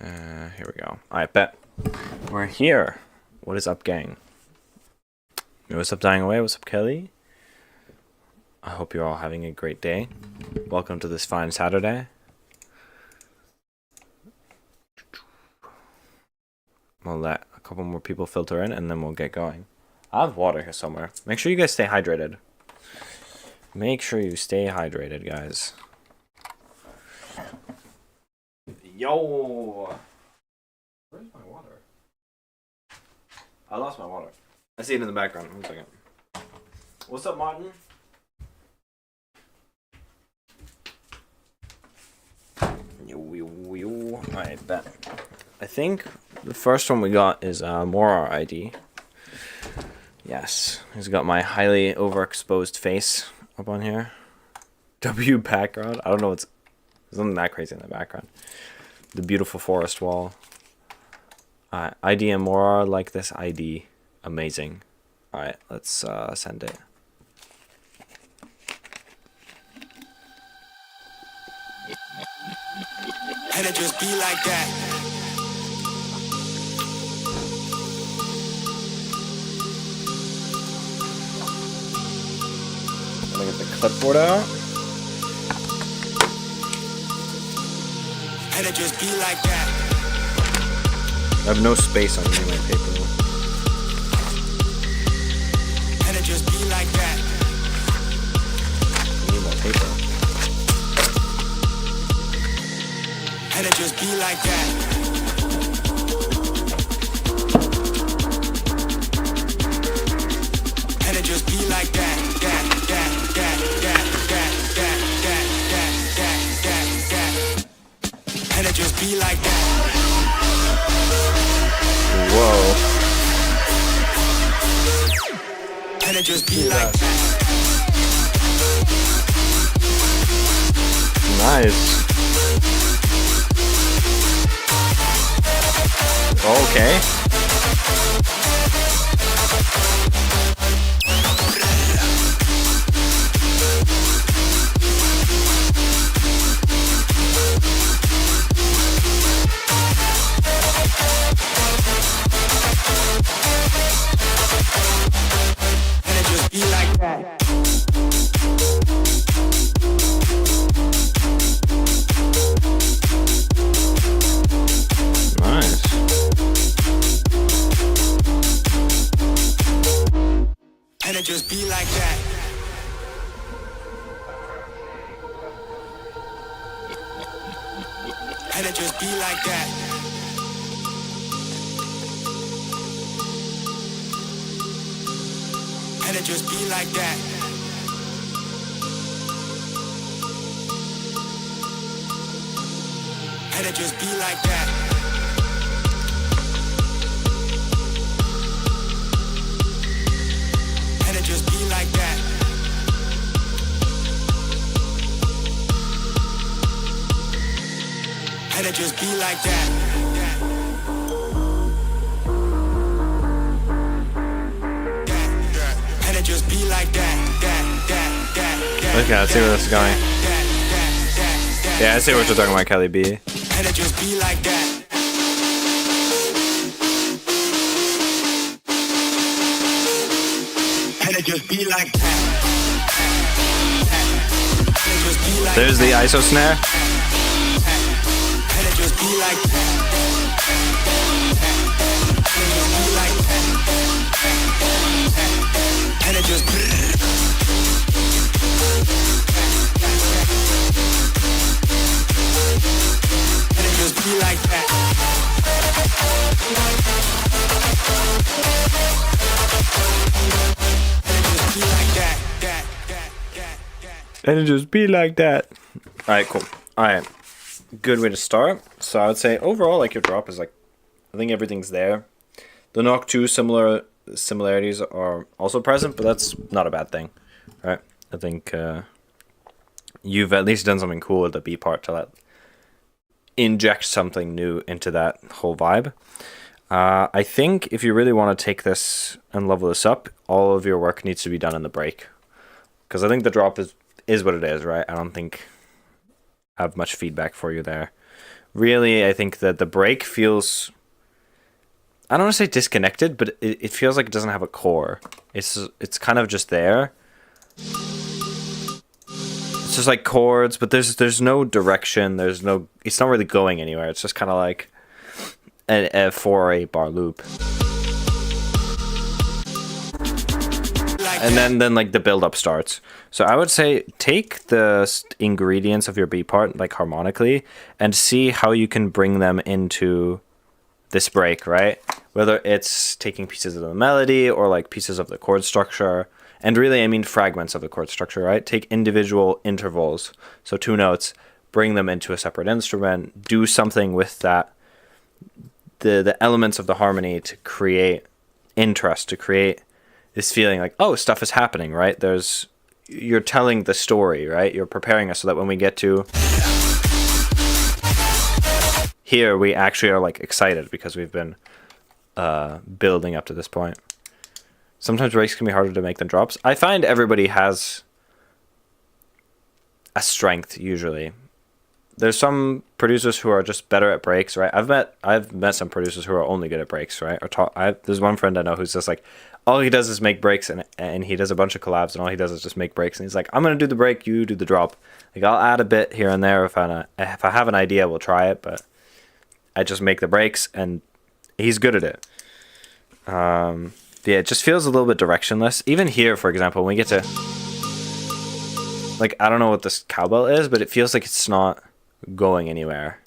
Here we go. I bet we're here. What is up, gang? What's up, Dying Away? What's up, Kelly? I hope you're all having a great day. Welcome to this fine Saturday. We'll let a couple more people filter in and then we'll get going. I have water here somewhere. Make sure you guys stay hydrated. Make sure you stay hydrated, guys. Yo! Where's my water? I lost my water. I see it in the background. 1 second. What's up, Martin? Alright, bet. I think the first one we got is Mora ID. Yes, he's got my highly overexposed face up on here. W background. I don't know what's something that crazy in the background. The beautiful forest wall. ID and Mora like this ID. Amazing. Alright, let's send it. And it just be like that. Let me get the clipboard out. And it just be like that. I have no space on any of my paper. And it just be like that. I need more paper. And it just be like that. And it just be like that. And it just be like that. Whoa. And it just be like that. Nice. Okay. Just be like that. And it just be like that. And it just be like that. And it just be like that. Just be like that. And it just be like that. And it just be like that. Okay, let's see where this is going. Yeah, I see what you're talking about, Kelly B. And it just be like that. Just be like that. Just be like there's the ISO snare. And it just be like that. Just be like that. And it just be. And it just be like that. And it just be like that. Alright, cool. Alright. Good way to start. So I would say overall, like, your drop is like, I think everything's there. The Knock 2 similarities are also present, but that's not a bad thing. Right? I think you've at least done something cool with the B part to inject something new into that whole vibe. I think if you really want to take this and level this up, all of your work needs to be done in the break. Because I think the drop is what it is, right? I don't think I have much feedback for you there. really, I think that the break feels, I don't want to say disconnected, but it feels like it doesn't have a core. It's kind of just there. It's just like chords, but there's no direction. It's not really going anywhere. It's just kind of like a 4 or 8 bar loop. And then like the build up starts. So I would say take the ingredients of your beat part like harmonically and see how you can bring them into this break, right? Whether it's taking pieces of the melody or like pieces of the chord structure. And really, I mean fragments of the chord structure, right? Take individual intervals, so 2 notes, bring them into a separate instrument, do something with that, the elements of the harmony to create interest, to create this feeling like, oh, stuff is happening, right? You're telling the story, right? You're preparing us so that when we get to here, we actually are like excited because we've been building up to this point. Sometimes breaks can be harder to make than drops. I find everybody has a strength usually. There's some producers who are just better at breaks, right? I've met some producers who are only good at breaks, right? There's one friend I know who's just like, all he does is make breaks, and he does a bunch of collabs, and all he does is just make breaks. And he's like, I'm gonna do the break, you do the drop. Like I'll add a bit here and there if I have an idea, we'll try it. But I just make the breaks, and he's good at it. Yeah, it just feels a little bit directionless. Even here, for example, when we get to like, I don't know what this cowbell is, but it feels like it's not going anywhere.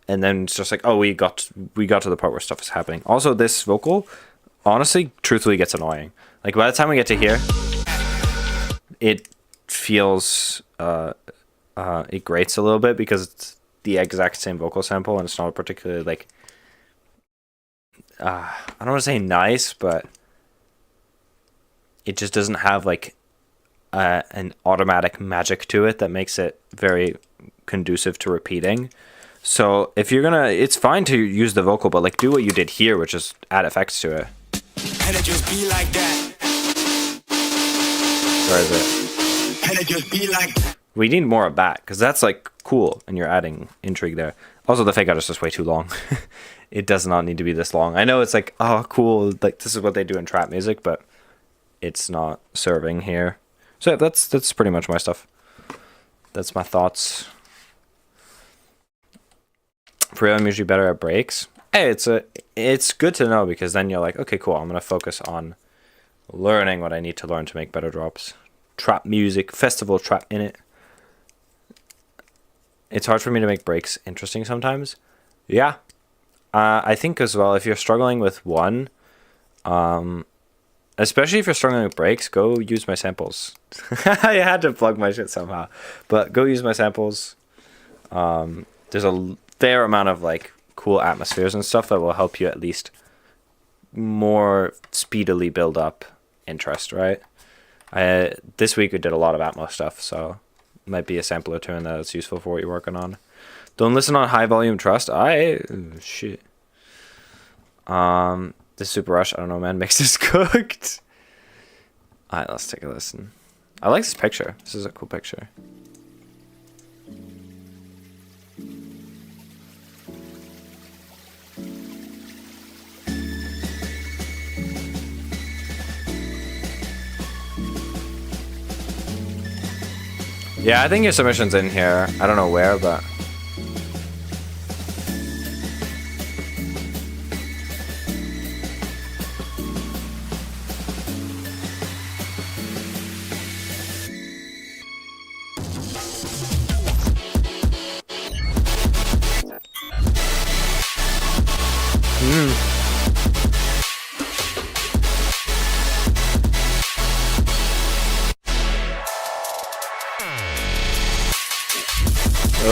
And then it's just like, oh, we got to the part where stuff is happening. Also, this vocal, honestly, truthfully gets annoying. Like by the time we get to here, it feels it grates a little bit because it's the exact same vocal sample and it's not particularly like I don't want to say nice, but it just doesn't have like an automatic magic to it that makes it very conducive to repeating. So if you're gonna, it's fine to use the vocal, but like do what you did here, which is add effects to it. And it just be like that. Where is it? And it just be like that. We need more of that because that's like cool, and you're adding intrigue there. Also, the fake out is just way too long. It does not need to be this long. I know it's like, oh, cool, like this is what they do in trap music, but it's not serving here. So yeah, that's pretty much my stuff. That's my thoughts. For real, I'm usually better at breaks. Hey, it's good to know because then you're like, okay, cool. I'm gonna focus on learning what I need to learn to make better drops. Trap music, festival trap in it. It's hard for me to make breaks interesting sometimes. Yeah. I think as well, if you're struggling with one, especially if you're struggling with breaks, go use my samples. I had to plug my shit somehow. But go use my samples. There's a fair amount of like cool atmospheres and stuff that will help you at least more speedily build up interest, right? This week we did a lot of Atmos stuff, so it might be a sample or two in that's useful for what you're working on. Don't listen on high volume trust. Shit. This Super Rush, I don't know, man, makes this cooked. Alright, let's take a listen. I like this picture. This is a cool picture. Yeah, I think your submission's in here. I don't know where, but...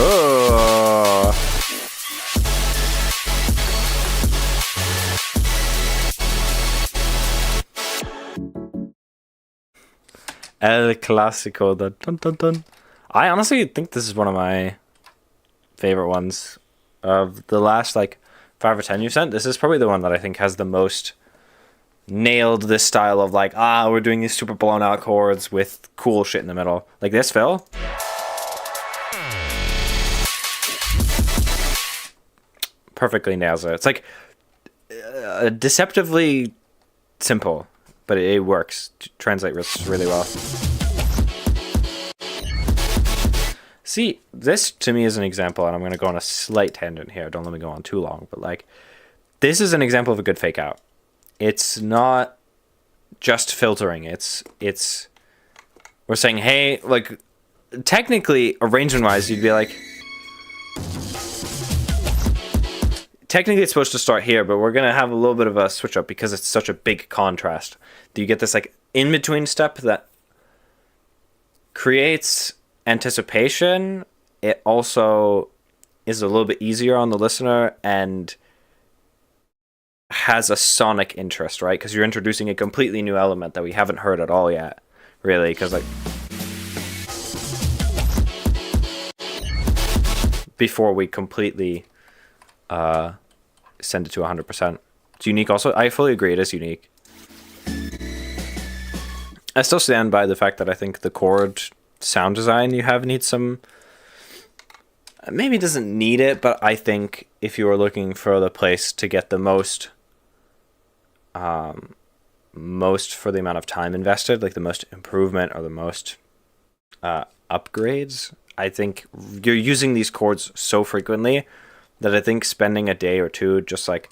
Oh. El Clásico, the dun dun dun. I honestly think this is one of my favorite ones of the last like 5 or 10 you've sent. This is probably the one that I think has the most nailed this style of like, we're doing these super blown out chords with cool shit in the middle. Like this fill. perfectly nails it. It's like deceptively simple, but it works to translate risks really well. See, this to me is an example, and I'm going to go on a slight tangent here. Don't let me go on too long, but like, this is an example of a good fake out. It's not just filtering. It's we're saying, hey, like, technically, arrangement wise, you'd be like, technically it's supposed to start here, but we're gonna have a little bit of a switch up because it's such a big contrast. Do you get this like in between step that creates anticipation? It also is a little bit easier on the listener and has a sonic interest, right? Because you're introducing a completely new element that we haven't heard at all yet, really. Because like before we completely send it to 100%. It's unique also. I fully agree, it is unique. I still stand by the fact that I think the chord sound design you have needs some... Maybe it doesn't need it, but I think if you are looking for the place to get the most for the amount of time invested, like the most improvement or the most upgrades, I think you're using these chords so frequently that I think spending a day or two just like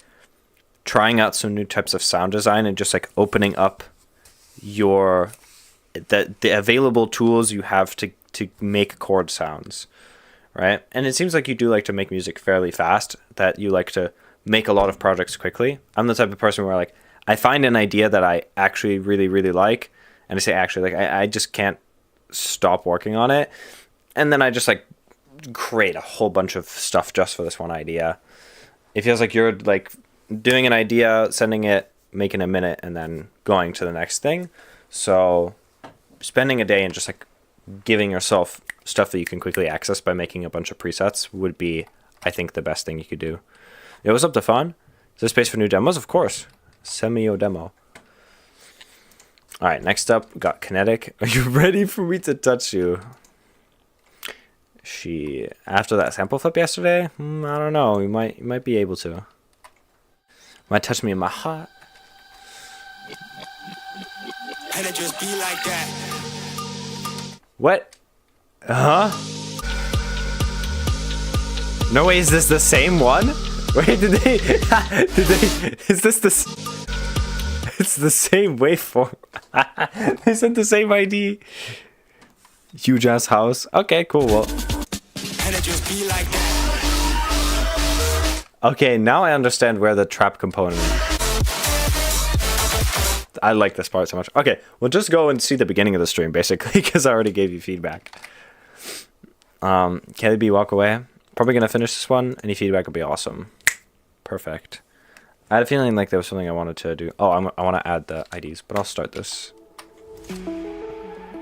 trying out some new types of sound design and just like opening up your the available tools you have to make chord sounds, right? And it seems like you do like to make music fairly fast, that you like to make a lot of projects quickly. I'm the type of person where like I find an idea that I actually really, really like, and I say actually, like I just can't stop working on it, and then I just like create a whole bunch of stuff just for this one idea. It feels like you're like doing an idea, sending it, making a minute, and then going to the next thing. So spending a day and just like giving yourself stuff that you can quickly access by making a bunch of presets would be, I think, the best thing you could do. It was up to fun. Is there space for new demos? Of course. Send me your demo. All right, next up, we got Kinetic. Are you ready for me to touch you? She, after that sample flip yesterday, I don't know. You might be able to. Might touch me in my heart. And it just be like that. What? Huh? No way, is this the same one? Wait, did they is this the... It's the same waveform. They sent the same ID. Huge ass house. Okay, cool. Well. And it just be like that. Okay, now I understand where the trap component. I like this part so much. Okay, we'll just go and see the beginning of the stream basically because I already gave you feedback. Kelly B, walk away. Probably gonna finish this one. Any feedback would be awesome. Perfect. I had a feeling like there was something I wanted to do. Oh, I want to add the IDs, but I'll start this.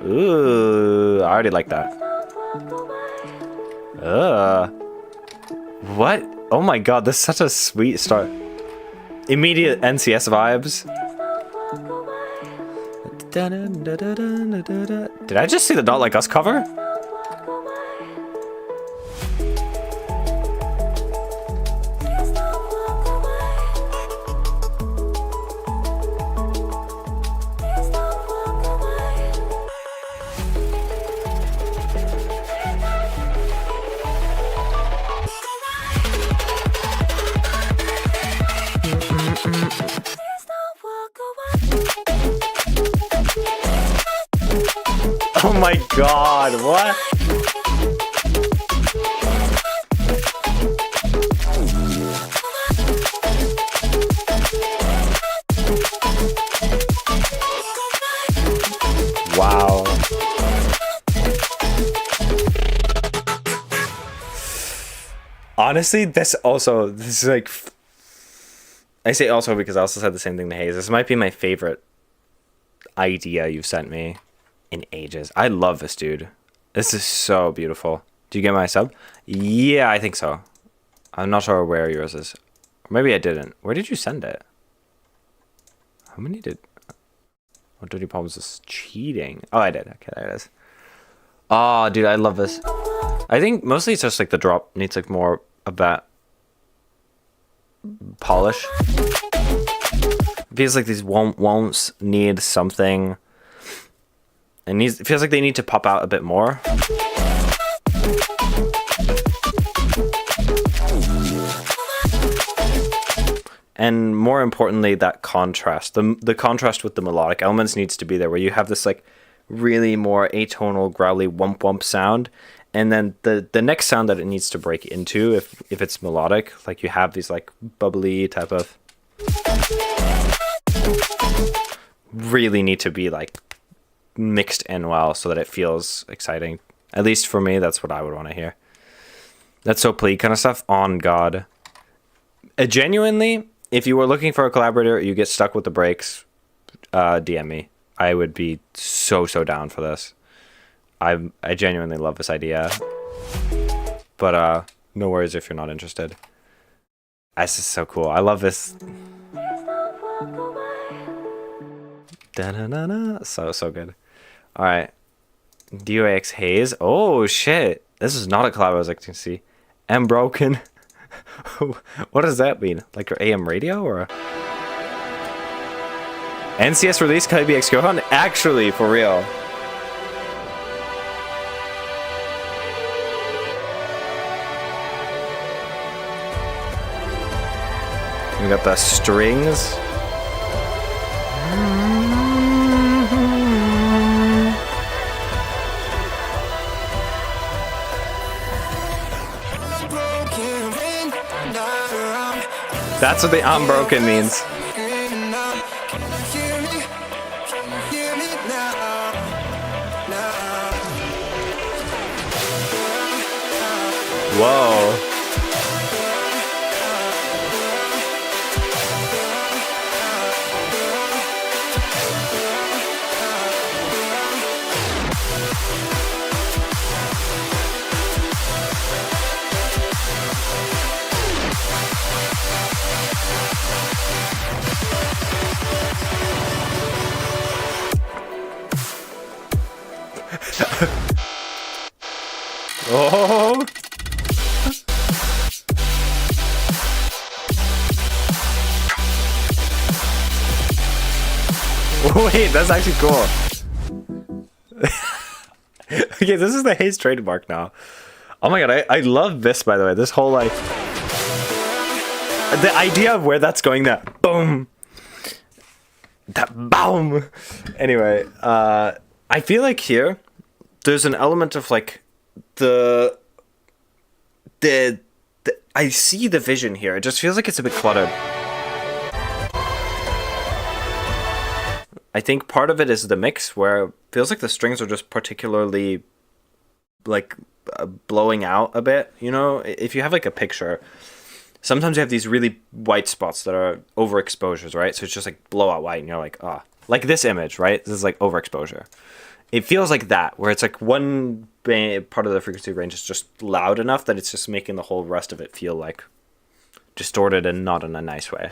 Ooh, I already like that. What? Oh my god, this is such a sweet start. Immediate NCS vibes. Did I just see the Not Like Us cover? Oh my god, what? Wow. Honestly, this is like... I say also because I also said the same thing to Hayes. This might be my favorite idea you've sent me in ages. I love this, dude. This is so beautiful. Do you get my sub? Yeah, I think so. I'm not sure where yours is. Or maybe I didn't. Where did you send it? How many did... What Dirty Palms is cheating? Oh, I did. Okay, there it is. Oh, dude, I love this. I think mostly it's just like the drop needs like more of that polish. Feels like these won'ts need something. It feels like they need to pop out a bit more. And more importantly, that contrast. The contrast with the melodic elements needs to be there, where you have this like really more atonal, growly wump wump sound. And then the next sound that it needs to break into, if it's melodic, like you have these like bubbly type of, really need to be like mixed in well so that it feels exciting. At least for me, that's what I would want to hear. That's so pleat kind of stuff. On God. Genuinely, if you were looking for a collaborator, you get stuck with the breaks, DM me. I would be so down for this. I genuinely love this idea. But no worries if you're not interested. This is so cool. I love this. Da-na-na-na. So good. Alright. DOAX Haze. Oh shit. This is not a collab I was expecting to see. M Broken. What does that mean? Like your AM radio or NCS release KBX Gohan? Actually, for real. We got the strings. That's what the unbroken means. Whoa. Oh. Wait, that's actually cool. Okay, this is the Haze trademark now. Oh my god, I love this, by the way. This whole, like, the idea of where that's going, that boom. That boom. Anyway, I feel like here, there's an element of, like, the I see the vision here. It just feels like it's a bit cluttered. I think part of it is the mix, where it feels like the strings are just particularly like blowing out a bit. You know, if you have like a picture, sometimes you have these really white spots that are overexposures, right? So it's just like blowout white, and you're like, ah, like this image, right? This is like overexposure. It feels like that, where it's like one part of the frequency range is just loud enough that it's just making the whole rest of it feel like distorted and not in a nice way.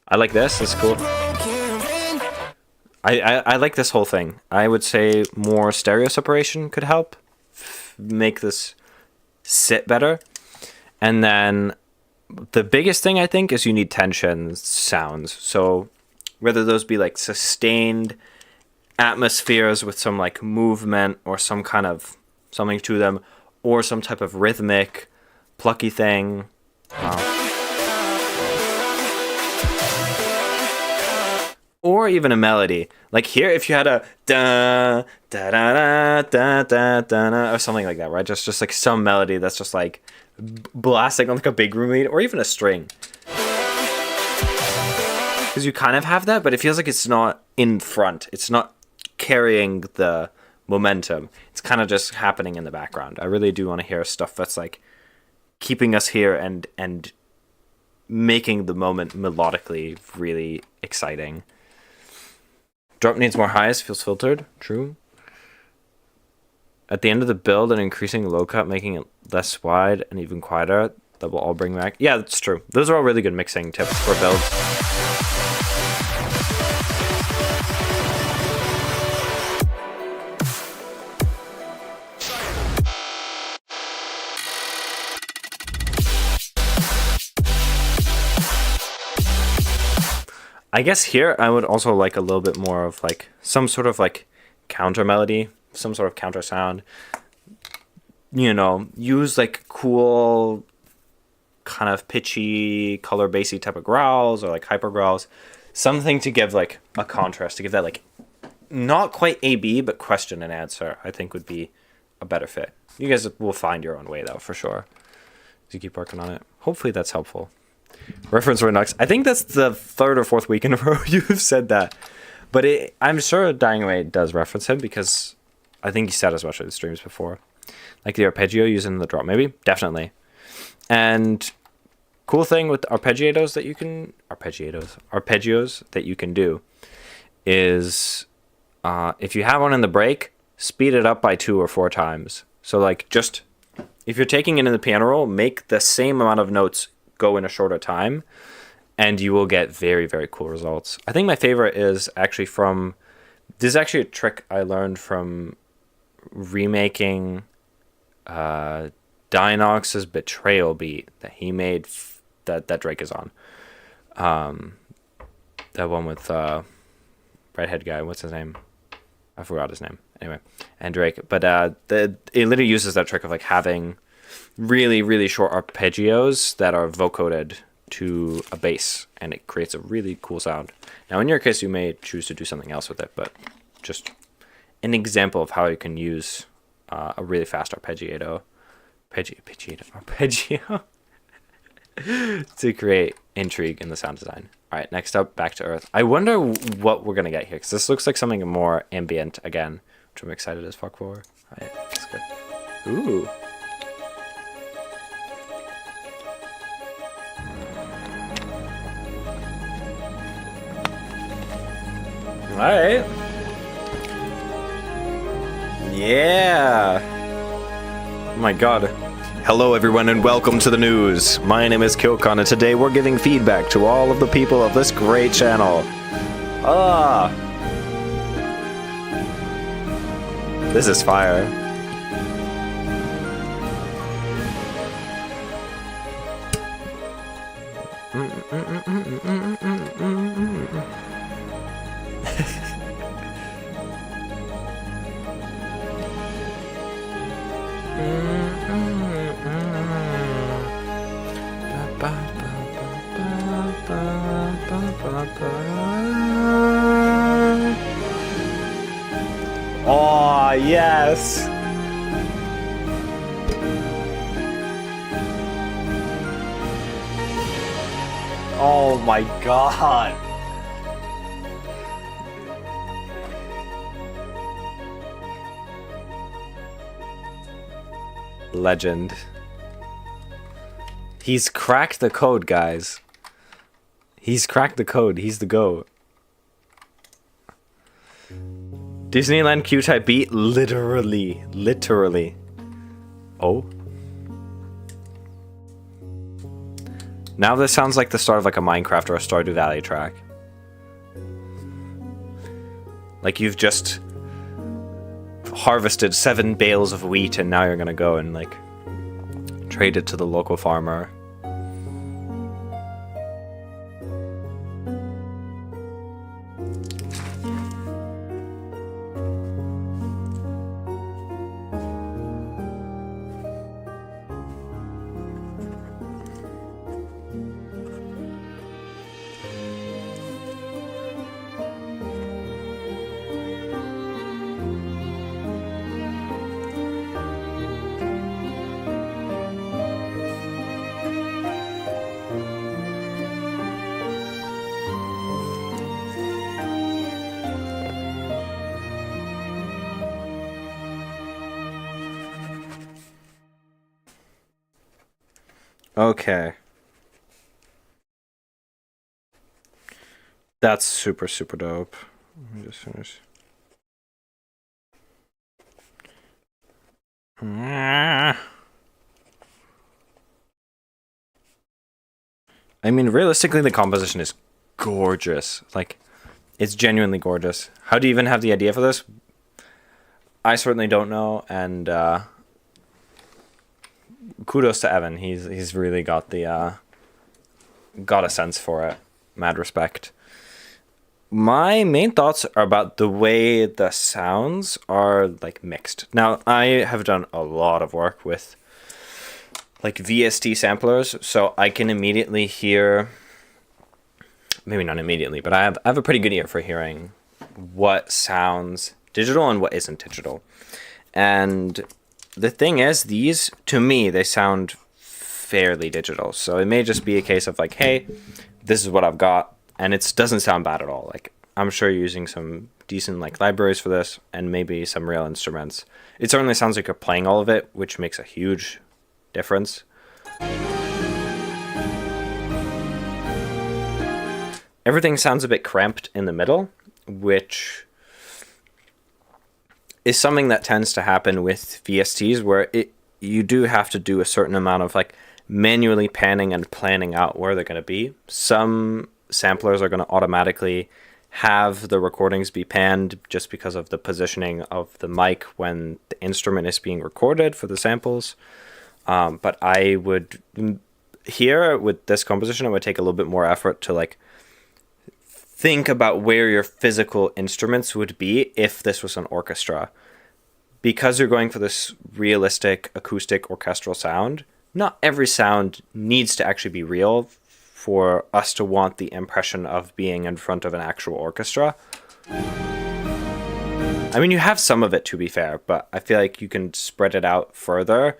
I like this. It's cool. I like this whole thing. I would say more stereo separation could help make this sit better. And then the biggest thing I think is you need tension sounds. So whether those be like sustained atmospheres with some like movement or some kind of something to them, or some type of rhythmic plucky thing. Or even a melody. Like here, if you had a da da da da da da da or something like that, right? Just like some melody that's just like blasting on like a big room lead, or even a string. Because you kind of have that, but it feels like it's not in front. It's not carrying the momentum. It's kind of just happening in the background. I really do want to hear stuff that's like keeping us here and making the moment melodically really exciting. Drop needs more highs, feels filtered. True. At the end of the build, an increasing low cut, making it less wide and even quieter. That will all bring back. Yeah, that's true. Those are all really good mixing tips for builds. I guess here I would also like a little bit more of like some sort of like counter melody, some sort of counter sound. You know, use like cool kind of pitchy, color bassy type of growls or like hyper growls. Something to give like a contrast, to give that like not quite AB but question and answer, I think would be a better fit. You guys will find your own way though, for sure. As you keep working on it. Hopefully that's helpful. Reference Redux. I think that's the 3rd or 4th week in a row you've said that. But I'm sure Dying Away does reference him because I think he said as much in the streams before. Like the arpeggio using the drop, maybe? Definitely. And cool thing with arpeggios that you can do is if you have one in the break, speed it up by 2 or 4 times. So like just if you're taking it in the piano roll, make the same amount of notes go in a shorter time, and you will get very, very cool results. I think my favorite is actually this is actually a trick I learned from remaking Dinox's Betrayal beat that he made that Drake is on. That one with redhead guy, what's his name? I forgot his name. Anyway, and Drake. But it literally uses that trick of like having really, really short arpeggios that are vocoded to a bass, and it creates a really cool sound. Now, in your case, you may choose to do something else with it, but just an example of how you can use a really fast arpeggio to create intrigue in the sound design. All right, next up, Back to Earth. I wonder what we're gonna get here, because this looks like something more ambient again, which I'm excited as fuck for. All right, let's go. Ooh. All right. Yeah. Oh my god. Hello everyone and welcome to the news. My name is Kilcon and today we're giving feedback to all of the people of this great channel. This is fire. Oh, yes. Oh my god. Legend. He's cracked the code, guys. He's cracked the code. He's the GOAT. Disneyland Q-Type beat, literally. Oh. Now this sounds like the start of like a Minecraft or a Stardew Valley track. Like you've just harvested 7 bales of wheat and now you're gonna go and like trade it to the local farmer. Okay. That's super, super dope. Let me just finish. I mean, realistically, the composition is gorgeous. Like, it's genuinely gorgeous. How do you even have the idea for this? I certainly don't know, and kudos to Evan. He's really got the got a sense for it. Mad respect. my main thoughts are about the way the sounds are like mixed. Now, I have done a lot of work with like VST samplers, so I can immediately hear, maybe not immediately, but I have a pretty good ear for hearing what sounds digital and what isn't digital. And the thing is, these, to me, they sound fairly digital. So it may just be a case of like, hey, this is what I've got, and it doesn't sound bad at all. Like, I'm sure you're using some decent like libraries for this, and maybe some real instruments. It certainly sounds like you're playing all of it, which makes a huge difference. Everything sounds a bit cramped in the middle, which is something that tends to happen with VSTs, where you do have to do a certain amount of like manually panning and planning out where they're going to be. Some samplers are going to automatically have the recordings be panned just because of the positioning of the mic when the instrument is being recorded for the samples. But I would, here with this composition, it would take a little bit more effort to like think about where your physical instruments would be if this was an orchestra. Because you're going for this realistic acoustic orchestral sound, not every sound needs to actually be real for us to want the impression of being in front of an actual orchestra. I mean, you have some of it, to be fair, but I feel like you can spread it out further.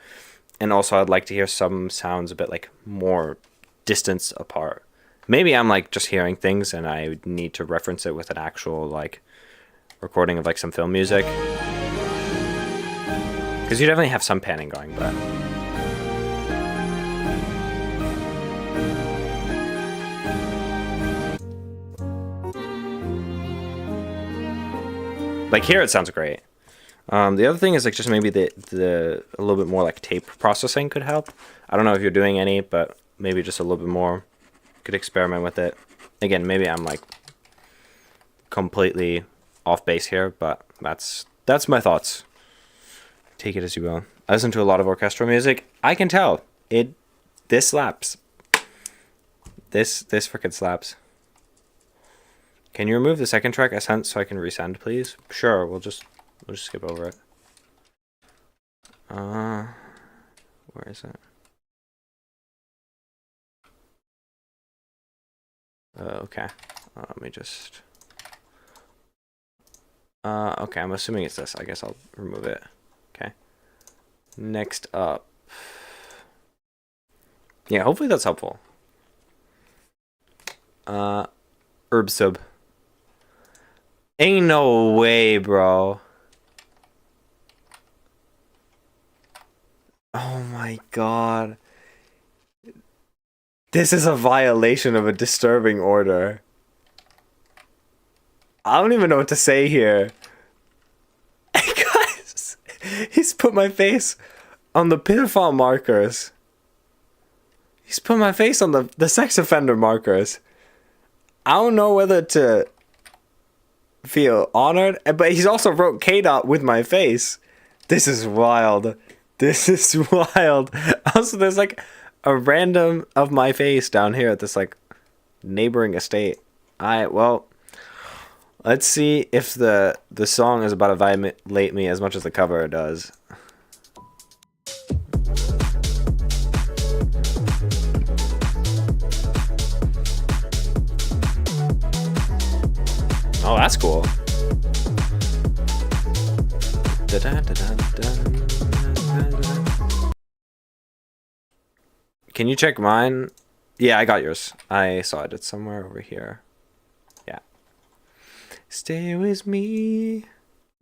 And also, I'd like to hear some sounds a bit like more distance apart. Maybe I'm like just hearing things and I need to reference it with an actual like recording of like some film music. Because you definitely have some panning going, but like here it sounds great. The other thing is like just maybe the a little bit more like tape processing could help. I don't know if you're doing any, but maybe just a little bit more. Could experiment with it. Again, maybe I'm like completely off base here, but that's my thoughts. Take it as you will. I listen to a lot of orchestral music. I can tell this slaps. This freaking slaps. Can you remove the second track I sent so I can resend, please? Sure, we'll just skip over it. Where is it? Okay. Let me just. Okay, I'm assuming it's this. I guess I'll remove it. Okay. Next up. Yeah, hopefully that's helpful. Herb sub. Ain't no way, bro. Oh my god. This is a violation of a disturbing order. I don't even know what to say here. Guys, he's put my face on the pedophile markers. He's put my face on the sex offender markers. I don't know whether to feel honored, but he's also wrote K-Dot with my face. This is wild. This is wild. Also, there's like a random of my face down here at this like neighboring estate. Well, let's see if the song is about to violate me as much as the cover does. Oh, that's cool. Can you check mine? Yeah, I got yours. I saw it. It's somewhere over here. Yeah. Stay with me.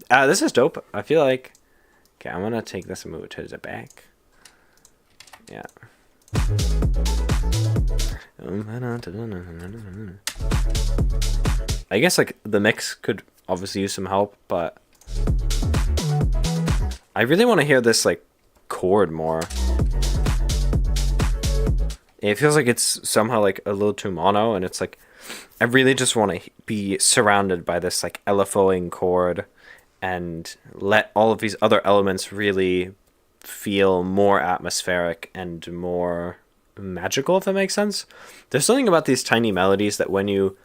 This is dope. I feel like... Okay, I'm gonna take this and move it to the back. Yeah. I guess like the mix could obviously use some help, but I really want to hear this like chord more. It feels like it's somehow like a little too mono, and it's like I really just want to be surrounded by this like LFOing chord and let all of these other elements really feel more atmospheric and more magical, if that makes sense. There's something about these tiny melodies that when you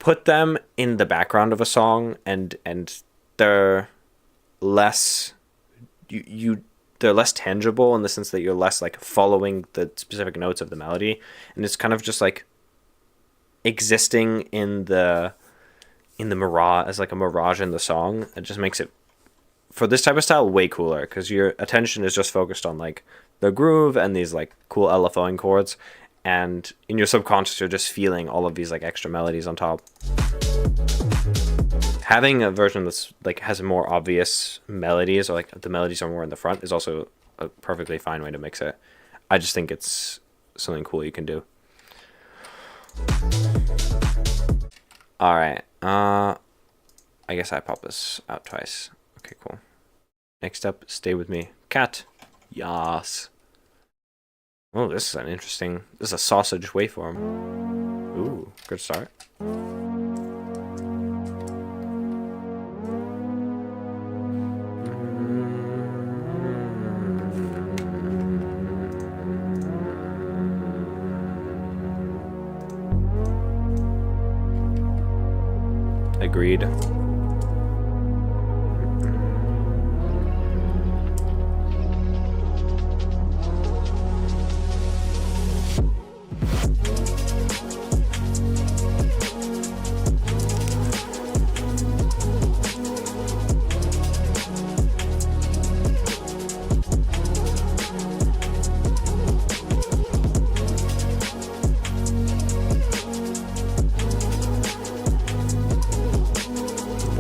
put them in the background of a song, and they're less they're less tangible in the sense that you're less like following the specific notes of the melody, and it's kind of just like existing in the mirage, as like a mirage in the song. It just makes it, for this type of style, way cooler, because your attention is just focused on like the groove and these like cool LFOing chords, and in your subconscious you're just feeling all of these like extra melodies on top. Having a version that's like has more obvious melodies, or like the melodies are more in the front, is also a perfectly fine way to mix it. I just think it's something cool you can do. All right, I guess I pop this out twice. Okay, cool. Next up, Stay With Me. Cat. Yas. Oh, this is an interesting... This is a sausage waveform. Ooh, good start. Agreed.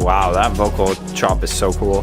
Wow, that vocal chop is so cool.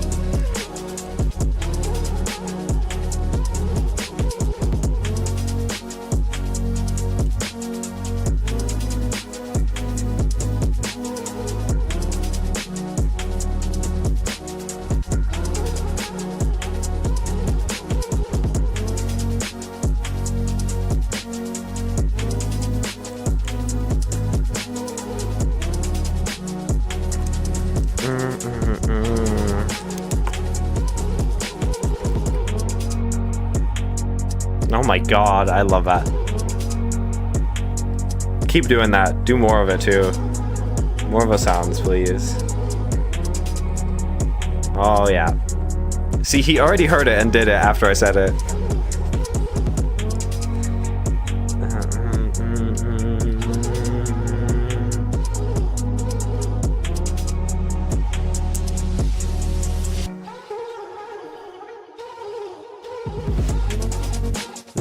Oh my god, I love that. Keep doing that. Do more of it too. More of the sounds, please. Oh yeah. See, he already heard it and did it after I said it.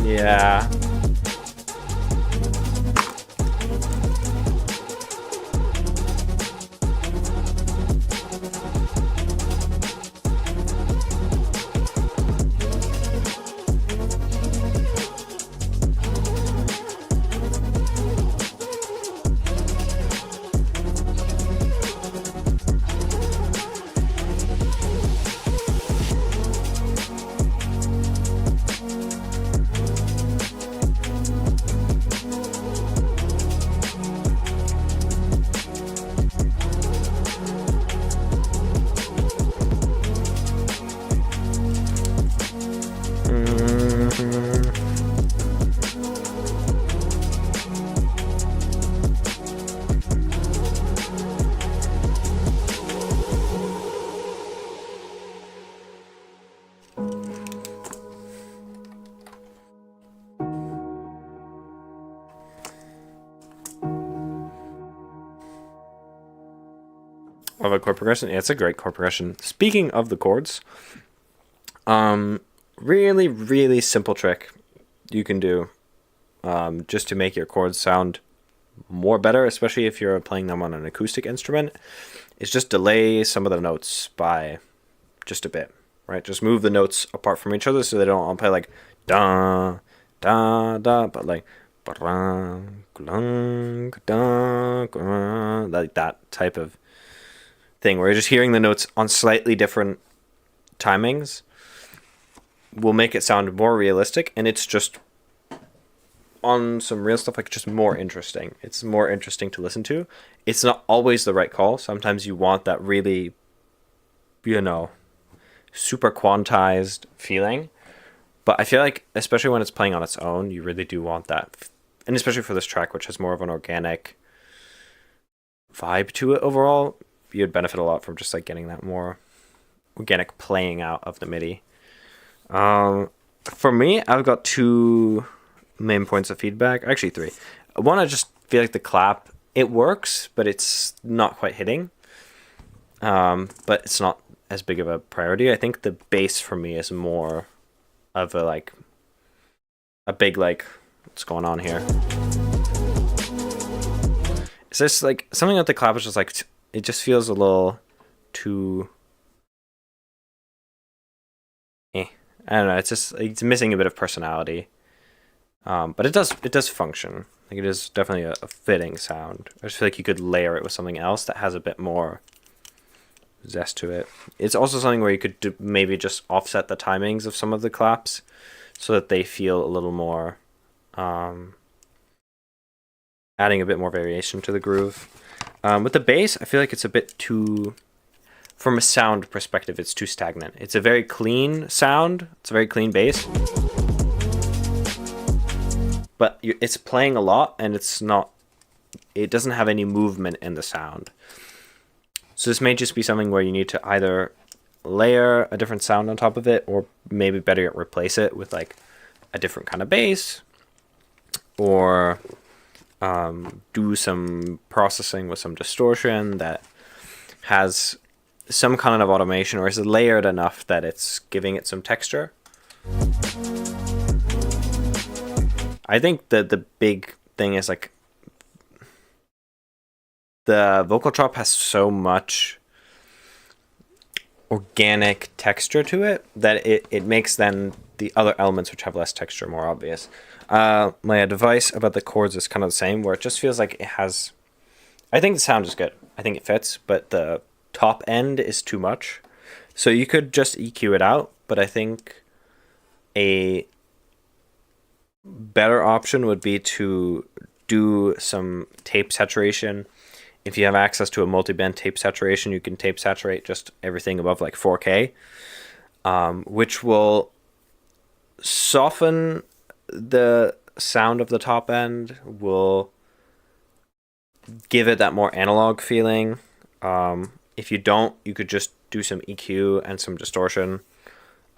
Yeah. Of a chord progression? Yeah, it's a great chord progression. Speaking of the chords, really, really simple trick you can do just to make your chords sound more better, especially if you're playing them on an acoustic instrument, is just delay some of the notes by just a bit, right? Just move the notes apart from each other so they don't all play like da, da, da, but like like that type of thing where you're just hearing the notes on slightly different timings will make it sound more realistic, and it's just on some real stuff, like just more interesting. It's more interesting to listen to. It's not always the right call. Sometimes you want that really, super quantized feeling, but I feel like especially when it's playing on its own, you really do want that, and especially for this track, which has more of an organic vibe to it overall, you'd benefit a lot from just like getting that more organic playing out of the MIDI. For me, I've got two main points of feedback. Actually, three. One, I just feel like the clap, it works, but it's not quite hitting. But it's not as big of a priority. I think the bass for me is more of a big what's going on here? It's just like something with the clap is just like it just feels a little too. I don't know. It's missing a bit of personality. But it does function. Like it is definitely a fitting sound. I just feel like you could layer it with something else that has a bit more zest to it. It's also something where you could maybe just offset the timings of some of the claps so that they feel a little more, adding a bit more variation to the groove. With the bass, I feel like it's a bit too, from a sound perspective, it's too stagnant. It's a very clean sound. It's a very clean bass. But it's playing a lot, and it doesn't have any movement in the sound. So this may just be something where you need to either layer a different sound on top of it, or maybe better yet, replace it with like a different kind of bass, or do some processing with some distortion that has some kind of automation, or is layered enough that it's giving it some texture. I think that the big thing is like the vocal chop has so much organic texture to it that it makes then the other elements which have less texture more obvious. My advice about the chords is kind of the same, where it just feels like it has, I think the sound is good, I think it fits, but the top end is too much. So you could just EQ it out, but I think a better option would be to do some tape saturation. If you have access to a multi-band tape saturation, you can tape saturate just everything above like 4K, which will soften the sound of the top end, will give it that more analog feeling. If you don't, you could just do some EQ and some distortion.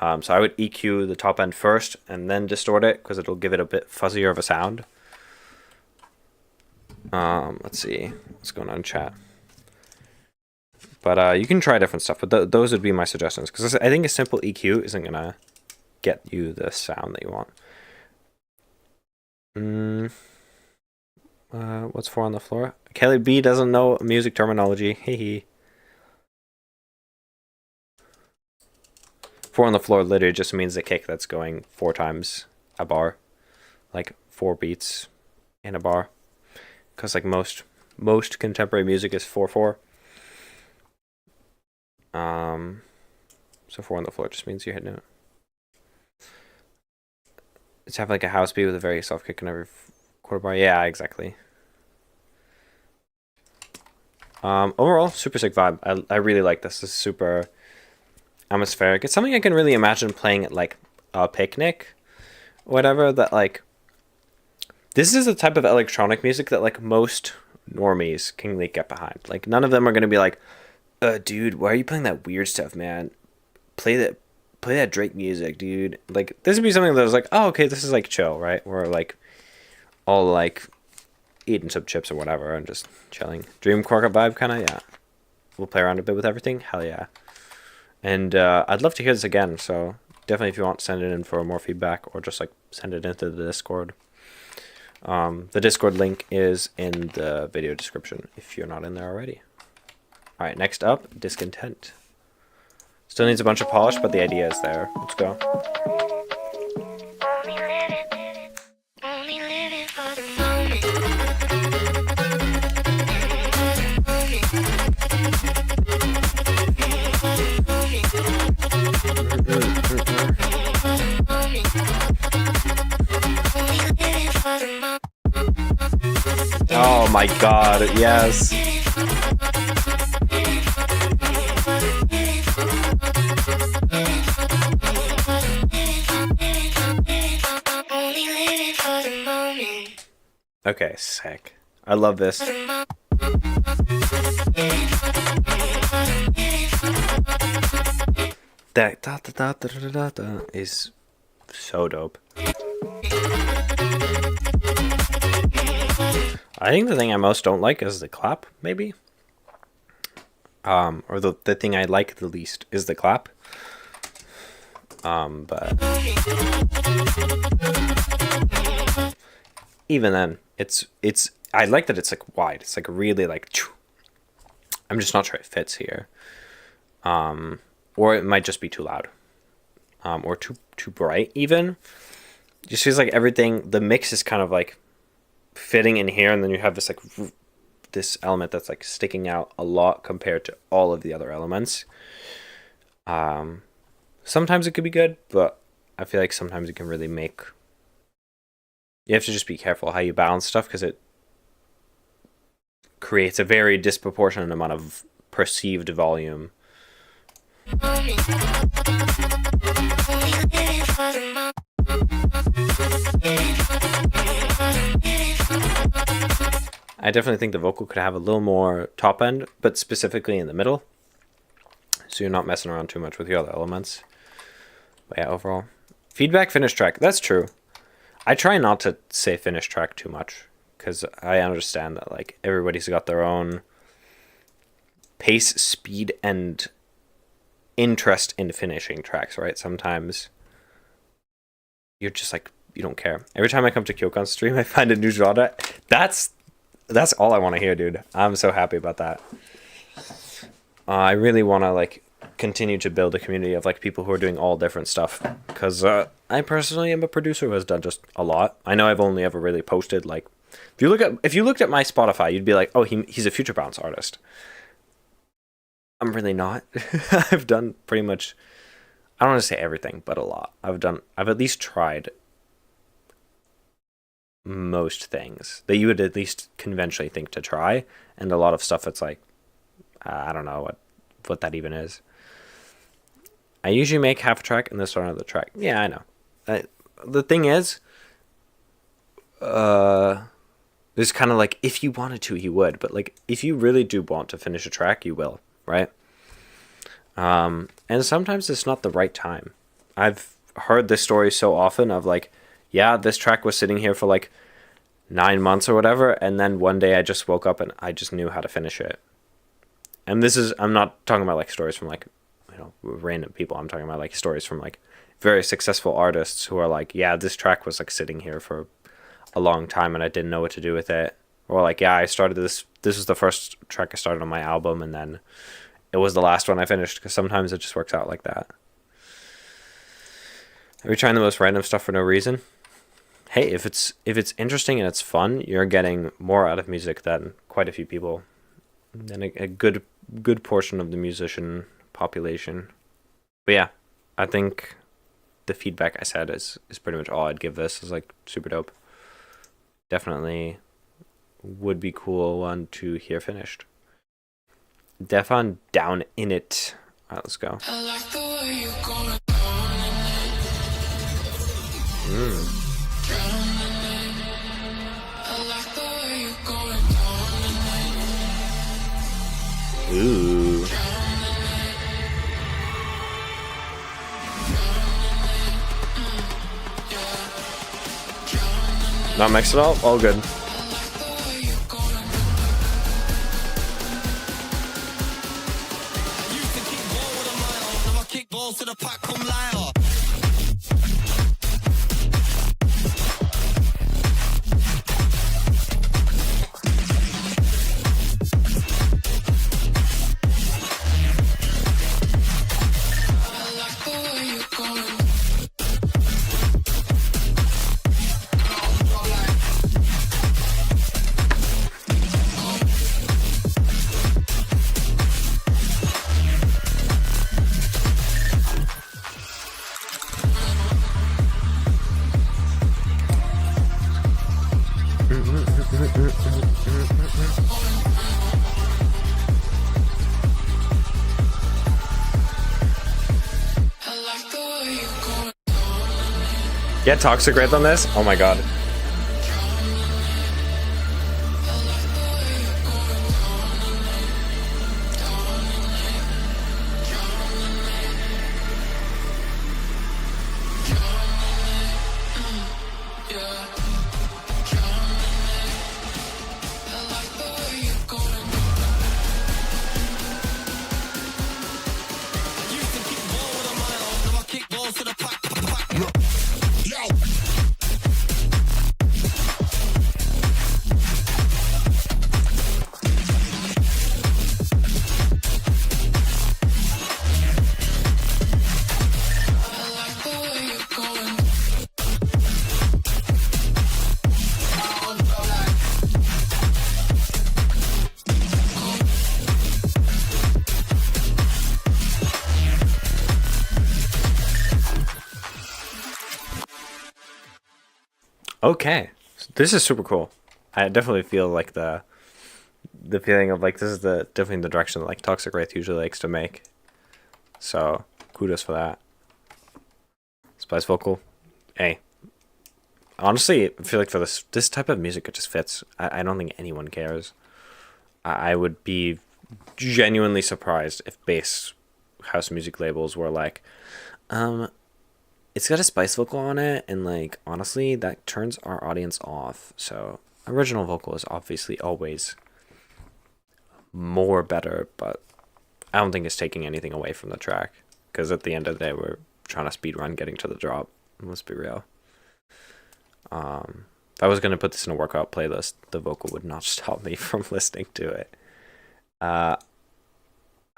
So I would EQ the top end first and then distort it, because it'll give it a bit fuzzier of a sound. Let's see what's going on in chat. But you can try different stuff, but those would be my suggestions, because I think a simple EQ isn't going to get you the sound that you want. What's 4 on the floor? Kelly B doesn't know music terminology. Hee. 4 on the floor literally just means the kick that's going 4 times a bar, like 4 beats in a bar, because like most contemporary music is 4/4. So 4 on the floor just means you're hitting it. It's have like a house beat with a very soft kick in every quarter bar. Yeah, exactly. Overall, super sick vibe. I really like this. This is super atmospheric. It's something I can really imagine playing at like a picnic, whatever. That like, this is the type of electronic music that like most normies can like get behind. Like none of them are gonna be like, dude, why are you playing that weird stuff, man? Play that Drake music, dude. Like this would be something that was like, oh, okay, this is like chill, right? We're like all like eating some chips or whatever and just chilling. Dream Quarket vibe kind of, yeah. We'll play around a bit with everything, hell yeah. And I'd love to hear this again, so definitely if you want, send it in for more feedback, or just like send it into the Discord. The Discord link is in the video description if you're not in there already. Alright, next up, Discontent. Still needs a bunch of polish, but the idea is there. Let's go. Oh my god, yes. Okay, sick. I love this. That da da da da da da da is so dope. I think the thing I most don't like is the clap, maybe. Or the thing I like the least is the clap. But even then, it's I like that it's like wide. It's like really like. I'm just not sure it fits here. Or it might just be too loud. Or too bright even. It just feels like everything, the mix is kind of like fitting in here, and then you have this like this element that's like sticking out a lot compared to all of the other elements. Sometimes it could be good, but I feel like sometimes it can really make, you have to just be careful how you balance stuff, because it creates a very disproportionate amount of perceived volume. I definitely think the vocal could have a little more top end, but specifically in the middle, so you're not messing around too much with the other elements. But yeah, overall. Feedback, finished track. That's true. I try not to say finished track too much, because I understand that like everybody's got their own pace, speed, and interest in finishing tracks, right? Sometimes you're just like, you don't care. Every time I come to Kyokan's stream, I find a new genre. That's all I want to hear, dude. I'm so happy about that. I really want to like continue to build a community of like people who are doing all different stuff, because I personally am a producer who has done just a lot. I know I've only ever really posted like, if you looked at my Spotify, you'd be like, oh, he's a Future Bounce artist. I'm really not. I've done pretty much, I don't want to say everything, but a lot. I've at least tried most things that you would at least conventionally think to try, and a lot of stuff that's like, I don't know what that even is. I usually make half a track and then start another track. Yeah, I know. The thing is, there's kind of like, if you wanted to, you would, but like if you really do want to finish a track, you will, right? And sometimes it's not the right time. I've heard this story so often of like, yeah, this track was sitting here for like 9 months or whatever, and then one day I just woke up and I just knew how to finish it. And I'm not talking about like stories from like, you know, random people. I'm talking about like stories from like very successful artists who are like, yeah, this track was like sitting here for a long time and I didn't know what to do with it. Or like, yeah, I started this was the first track I started on my album, and then it was the last one I finished, because sometimes it just works out like that. Are we trying the most random stuff for no reason? Hey, if it's interesting and it's fun, you're getting more out of music than quite a few people, than a good portion of the musician population. But yeah, I think the feedback I said is pretty much all I'd give this. Is like super dope. Definitely would be cool one to hear finished. Defon down in it. Alright, let's go. I like the way you're going Ooh. Not mixed at all good. To the pack, come liar. Get Toxic Wraith on this? Oh my god. Okay, this is super cool. I definitely feel like the feeling of like this is the definitely the direction that like Toxic Wraith usually likes to make. So kudos for that. Spice vocal. Hey. Honestly, I feel like for this type of music it just fits. I don't think anyone cares. I would be genuinely surprised if bass house music labels were like, it's got a spice vocal on it, and like honestly that turns our audience off. So original vocal is obviously always more better, but I don't think it's taking anything away from the track, because at the end of the day we're trying to speed run getting to the drop. Let's be real. If I was going to put this in a workout playlist, the vocal would not stop me from listening to it. I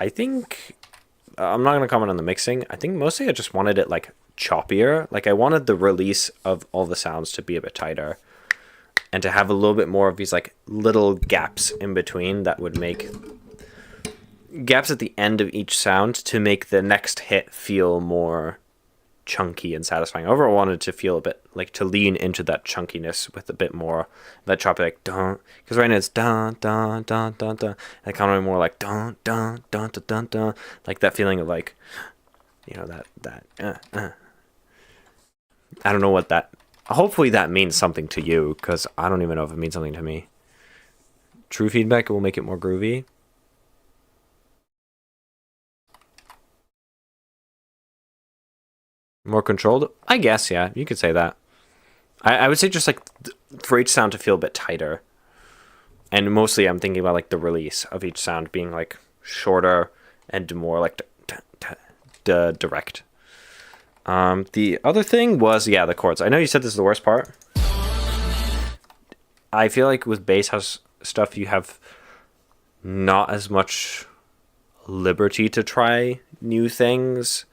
think I'm not going to comment on the mixing. I think mostly I just wanted it like choppier. Like I wanted the release of all the sounds to be a bit tighter and to have a little bit more of these like little gaps in between that would make gaps at the end of each sound to make the next hit feel more chunky and satisfying. Overall, I wanted to feel a bit like to lean into that chunkiness with a bit more that choppy like dun, because right now it's dun dun dun dun dun, and kind of more like dun dun dun dun dun dun, like that feeling of like, you know, that I don't know what that. Hopefully that means something to you, because I don't even know if it means something to me. True feedback will make it more groovy. More controlled? I guess, yeah. You could say that. I would say just like for each sound to feel a bit tighter. And mostly I'm thinking about like the release of each sound being like shorter and more like direct. The other thing was, yeah, the chords. I know you said this is the worst part. I feel like with bass house stuff you have not as much liberty to try new things.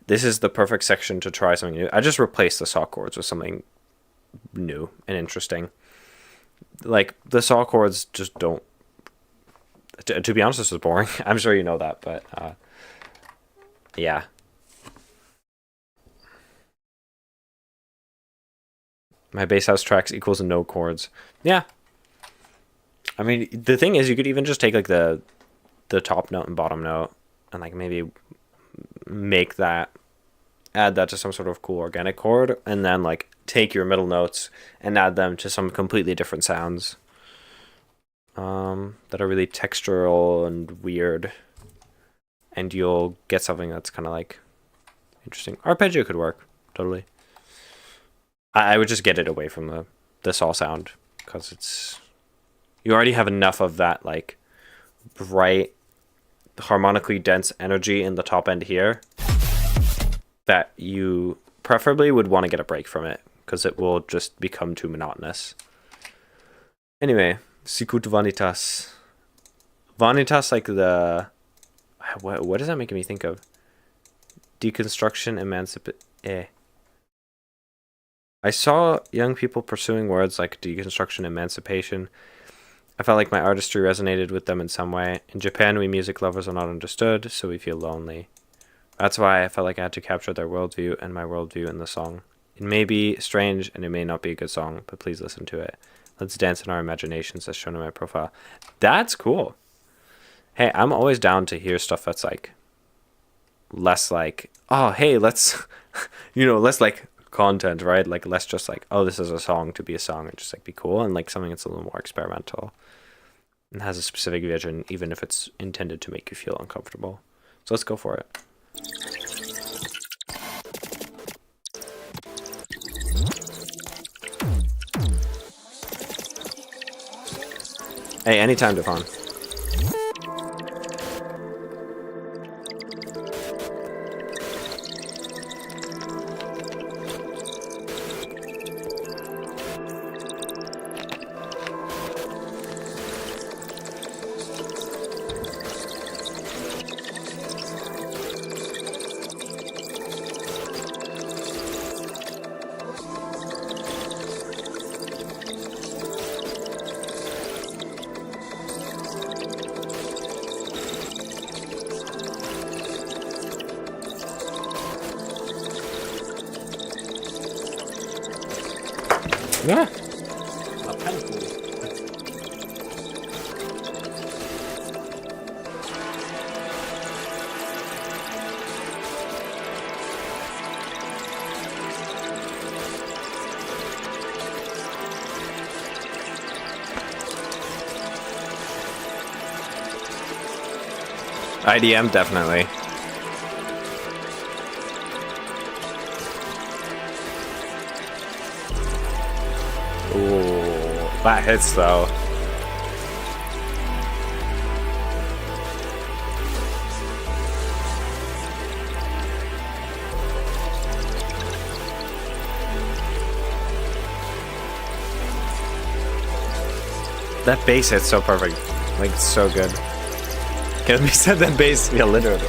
This is the perfect section to try something new. I just replaced the saw chords with something new and interesting. Like, the saw chords just don't... To be honest, this is boring. I'm sure you know that, but... yeah. My bass house tracks equals no chords. Yeah. I mean, the thing is, you could even just take, like, the top note and bottom note and, like, maybe make that, add that to some sort of cool organic chord, and then like take your middle notes and add them to some completely different sounds that are really textural and weird, and you'll get something that's kind of like interesting. Arpeggio could work totally. I would just get it away from the saw sound, because it's, you already have enough of that like bright harmonically dense energy in the top end here that you preferably would want to get a break from it, because it will just become too monotonous. Anyway, Sicut Vanitas. Vanitas, like the... What is that making me think of? Deconstruction, I saw young people pursuing words like deconstruction, emancipation. I felt like my artistry resonated with them in some way. In Japan, we music lovers are not understood, so we feel lonely. That's why I felt like I had to capture their worldview and my worldview in the song. It may be strange and it may not be a good song, but please listen to it. Let's dance in our imaginations as shown in my profile. That's cool. Hey, I'm always down to hear stuff that's like less like, oh, hey, let's, less like content, right? Like less just like, oh, this is a song to be a song, and just like be cool, and like something that's a little more experimental and has a specific vision, even if it's intended to make you feel uncomfortable. So let's go for it. Hey, anytime, Devon. Yeah. Not kind of cool. IDM definitely. Ooh, that hits though. That bass hits so perfect. Like, it's so good. Can we set that bass? Yeah, literally.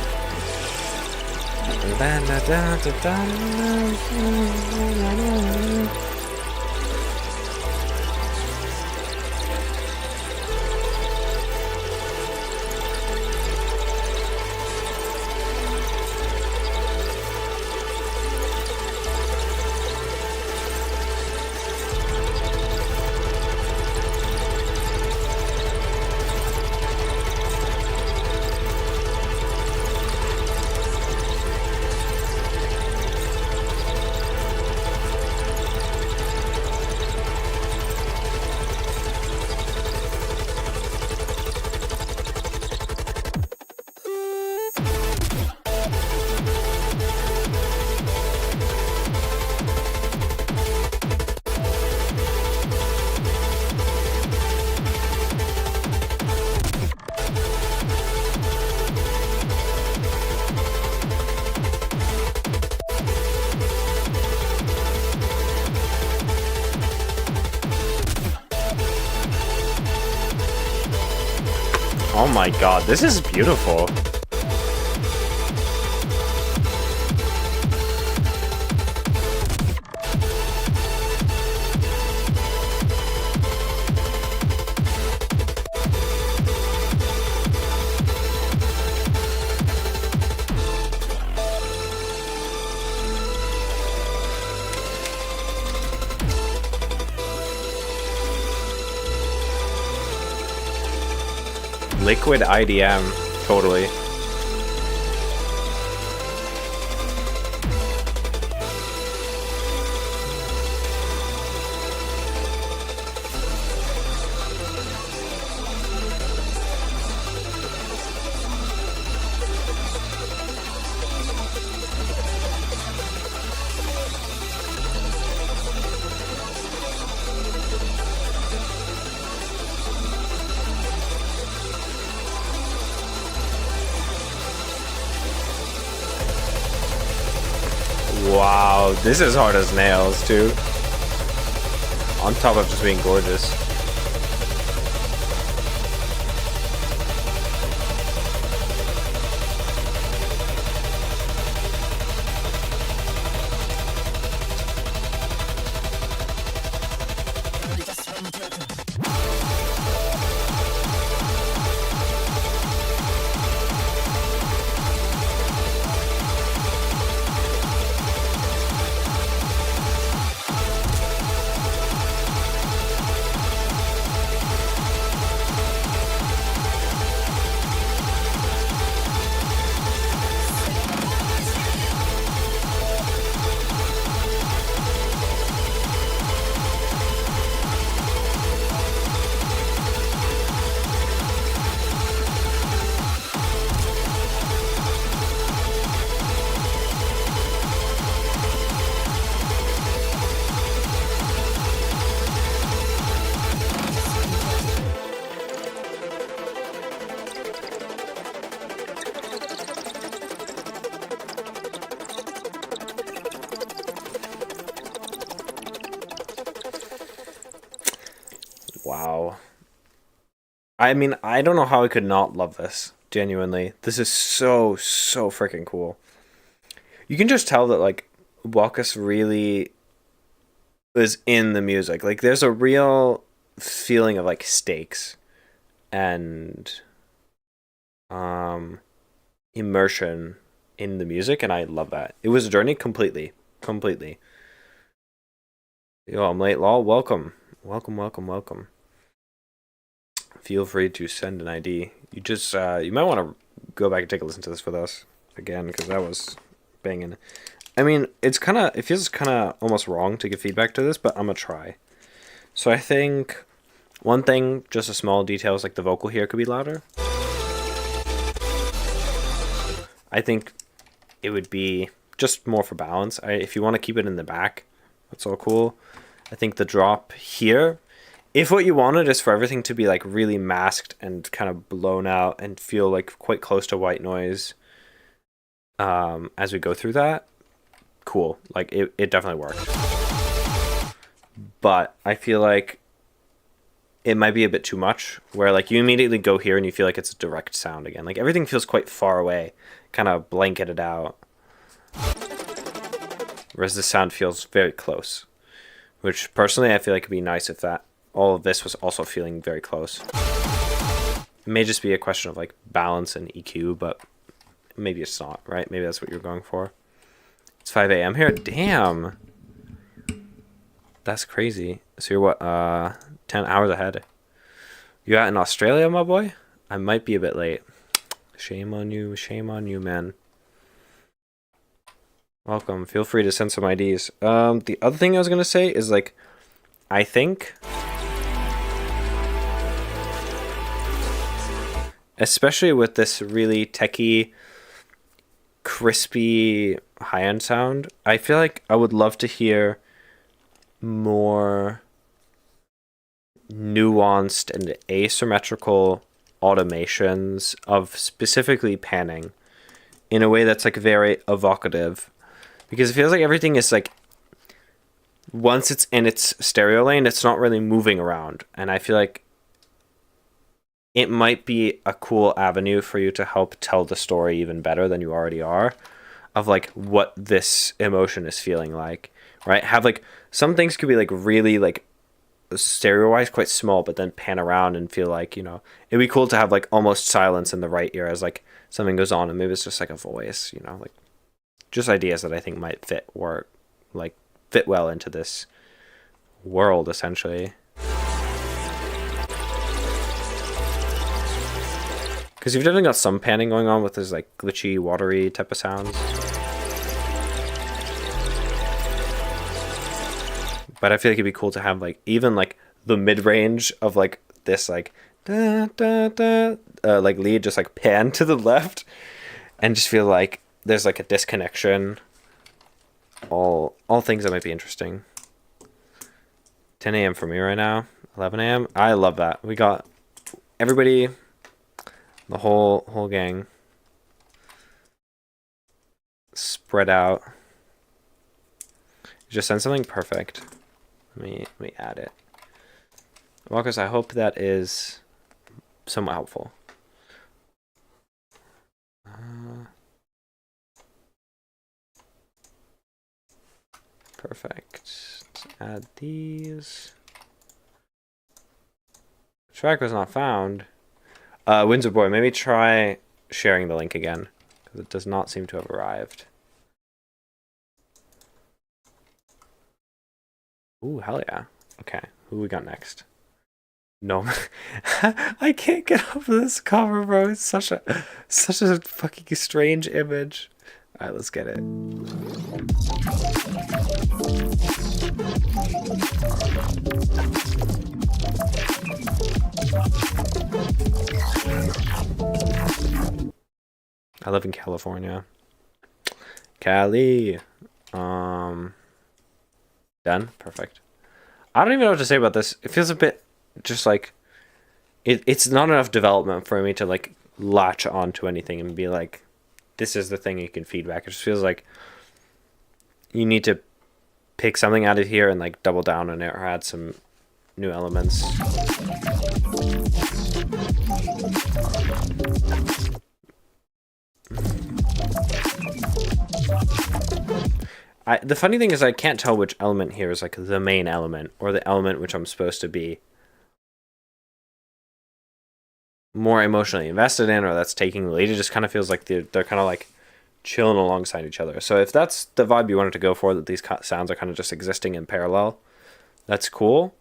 Oh my god, this is beautiful. Liquid IDM, totally. Wow, this is hard as nails, too. On top of just being gorgeous. Wow. I mean, I don't know how I could not love this. Genuinely. This is so freaking cool. You can just tell that, like, Walkus really is in the music. Like, there's a real feeling of, like, stakes and immersion in the music, and I love that. It was a journey completely. Yo, I'm late, lol. Welcome. Welcome, welcome, welcome. Feel free to send an ID. You just, you might want to go back and take a listen to this with us again, because that was banging. I mean, it feels kind of almost wrong to give feedback to this, but I'm going to try. So I think one thing, just a small detail, is like the vocal here could be louder. I think it would be just more for balance. If you want to keep it in the back, that's all cool. I think the drop here, if what you wanted is for everything to be like really masked and kind of blown out and feel like quite close to white noise as we go through that, cool. Like it definitely worked. But I feel like it might be a bit too much, where like you immediately go here and you feel like it's a direct sound again. Like everything feels quite far away, kind of blanketed out. Whereas this sound feels very close, which personally I feel like it'd be nice if that all of this was also feeling very close. It may just be a question of like balance and EQ, but maybe it's not, right? Maybe that's what you're going for. It's 5 a.m. here. Damn. That's crazy. So you're what, 10 hours ahead. You out in Australia, my boy? I might be a bit late. Shame on you, man. Welcome. Feel free to send some IDs. The other thing I was gonna say is like, I think, especially with this really techie, crispy high-end sound, I feel like I would love to hear more nuanced and asymmetrical automations of specifically panning in a way that's like very evocative, because it feels like everything is like, once it's in its stereo lane, it's not really moving around, and I feel like it might be a cool avenue for you to help tell the story even better than you already are, of like what this emotion is feeling like, right? Have like some things could be like really like stereo wise quite small, but then pan around and feel like, you know, it'd be cool to have like almost silence in the right ear as like something goes on, and maybe it's just like a voice, you know, like just ideas that I think might fit well into this world essentially. Because you've definitely got some panning going on with this like glitchy, watery type of sounds. But I feel like it'd be cool to have like even like the mid-range of like this like da, da, da, like lead just like pan to the left, and just feel like there's like a disconnection. All things that might be interesting. 10 a.m. for me right now. 11 a.m. I love that. We got everybody, the whole gang spread out. Just send something perfect. Let me add it. Walkers, I hope that is somewhat helpful. Perfect. Let's add these. Track was not found. Windsor Boy, maybe try sharing the link again, because it does not seem to have arrived. Ooh, hell yeah. Okay, who we got next? No, I can't get off of this cover, bro. It's such a fucking strange image. All right, let's get it. I live in California. Cali. Done. Perfect. I don't even know what to say about this. It feels a bit just like it's not enough development for me to like latch onto anything and be like, this is the thing you can feedback. It just feels like you need to pick something out of here and like double down on it or add some new elements. The funny thing is I can't tell which element here is like the main element or the element which I'm supposed to be more emotionally invested in, or that's taking the lead. It just kind of feels like they're kind of like chilling alongside each other. So if that's the vibe you wanted to go for, that these sounds are kind of just existing in parallel, that's cool,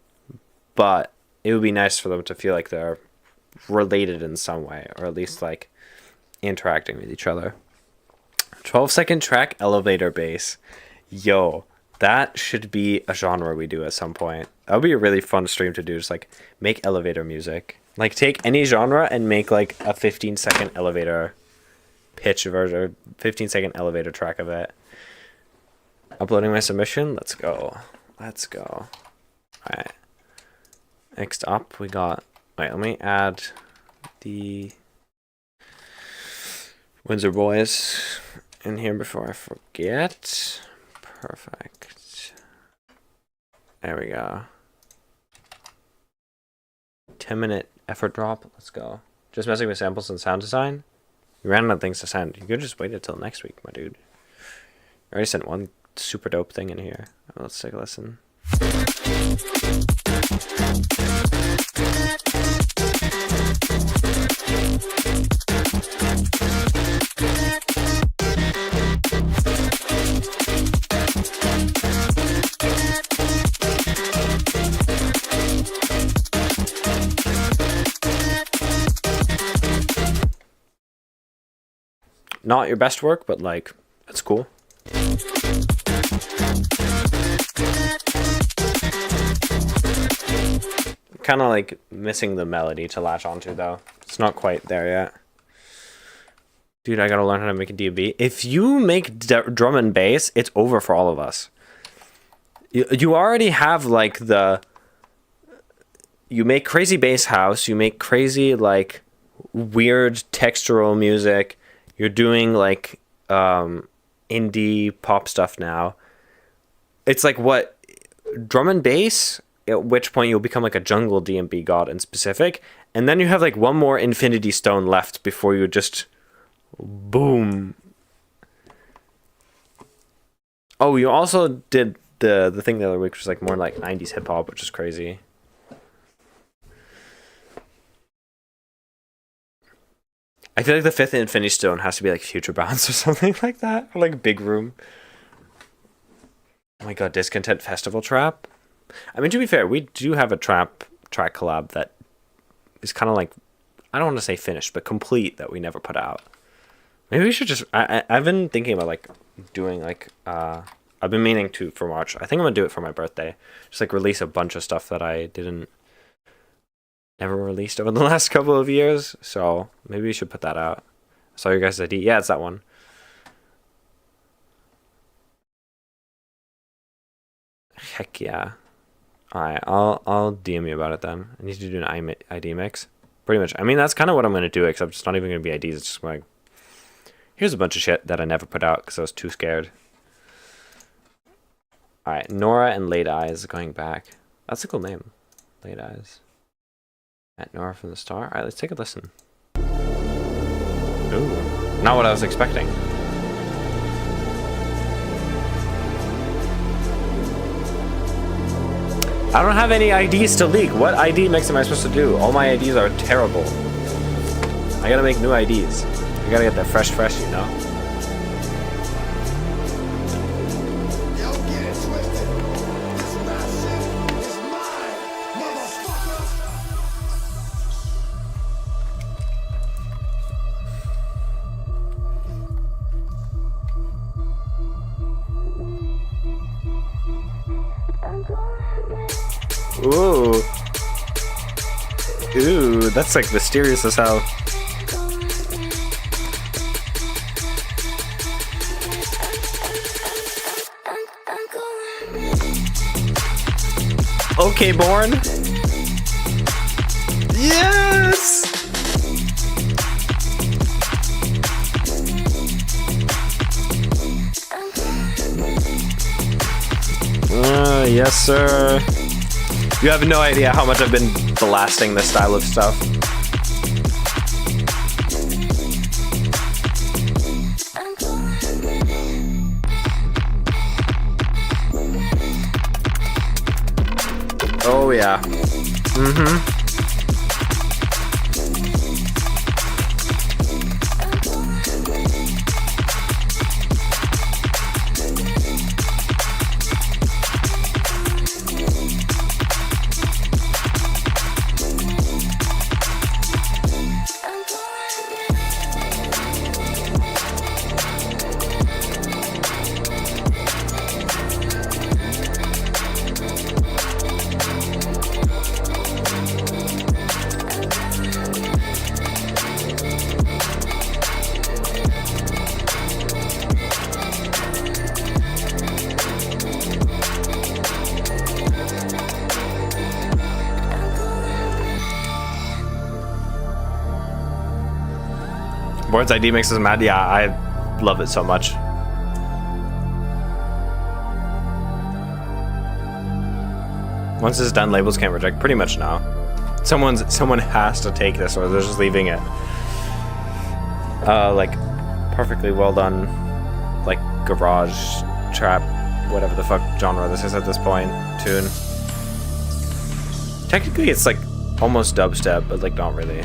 but it would be nice for them to feel like they're related in some way, or at least like interacting with each other. 12-second track elevator bass. Yo, that should be a genre we do at some point. That would be a really fun stream to do, just like make elevator music. Like take any genre and make like a 15-second elevator pitch version, or 15-second elevator track of it. Uploading my submission. Let's go. All right. Next up, we got. Wait, let me add the Windsor Boys in here before I forget. Perfect. There we go. 10-minute effort drop. Let's go. Just messing with samples and sound design. You ran out of things to send. You could just wait until next week, my dude. I already sent one super dope thing in here. Let's take a listen. Not your best work, but like, it's cool. Kind of like missing the melody to latch onto though. It's not quite there yet. Dude, I gotta learn how to make a D&B. If you make drum and bass, it's over for all of us. You already have like the... You make crazy bass house, you make crazy like weird textural music. You're doing like indie pop stuff now. It's like what drum and bass, at which point you'll become like a jungle D&B god in specific, and then you have like one more infinity stone left before you just boom. Oh, you also did the thing the other week, which was like more like 90s hip hop, which is crazy. I feel like the 5th Infinity Stone has to be like Future Bounce or something like that. Or like Big Room. Oh my god, Discontent Festival Trap? I mean, to be fair, we do have a trap track collab that is kind of like, I don't want to say finished, but complete, that we never put out. Maybe we should just... I've been thinking about like doing like... I've been meaning to for March. I think I'm going to do it for my birthday. Just like release a bunch of stuff that I never released over the last couple of years, so maybe we should put that out. I saw your guys' ID. Yeah, it's that one. Heck yeah. Alright, I'll DM you about it then. I need to do an ID mix. Pretty much. I mean, that's kind of what I'm going to do, except it's not even going to be IDs. It's just like, here's a bunch of shit that I never put out because I was too scared. Alright, Nora and Late Eyes going back. That's a cool name. Late Eyes. At Nora from the Star. Alright, let's take a listen. Ooh, not what I was expecting. I don't have any IDs to leak. What ID mix am I supposed to do? All my IDs are terrible. I gotta make new IDs. I gotta get that fresh, you know? Ooh. Ooh, that's like mysterious as hell. Okay, Born. Yes! Yes, sir. You have no idea how much I've been blasting this style of stuff. Oh yeah. Board's ID makes us mad. Yeah, I love it so much. Once it's done, labels can't reject. Pretty much now. Someone has to take this, or they're just leaving it. Like perfectly well done, like garage trap, whatever the fuck genre this is at this point. Tune. Technically, it's like almost dubstep, but like not really.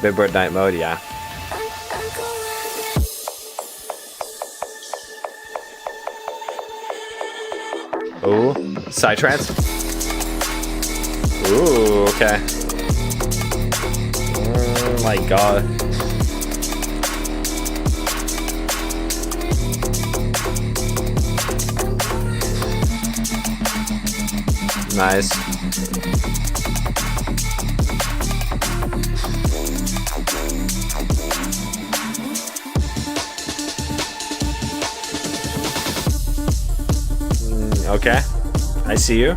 Big Bird Night Mode, yeah. Ooh, Psytrance. Ooh, okay. Oh my god. Nice. Okay, I see you.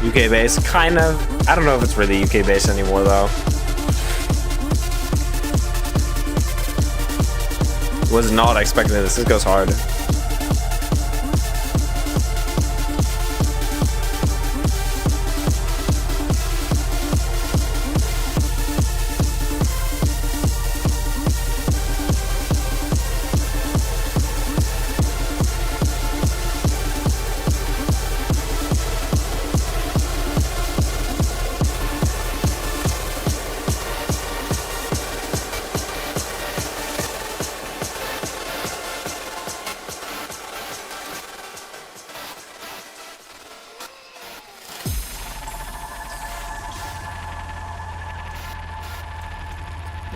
UK bass, kind of. I don't know if it's really UK bass anymore though. Was not expecting this. This goes hard.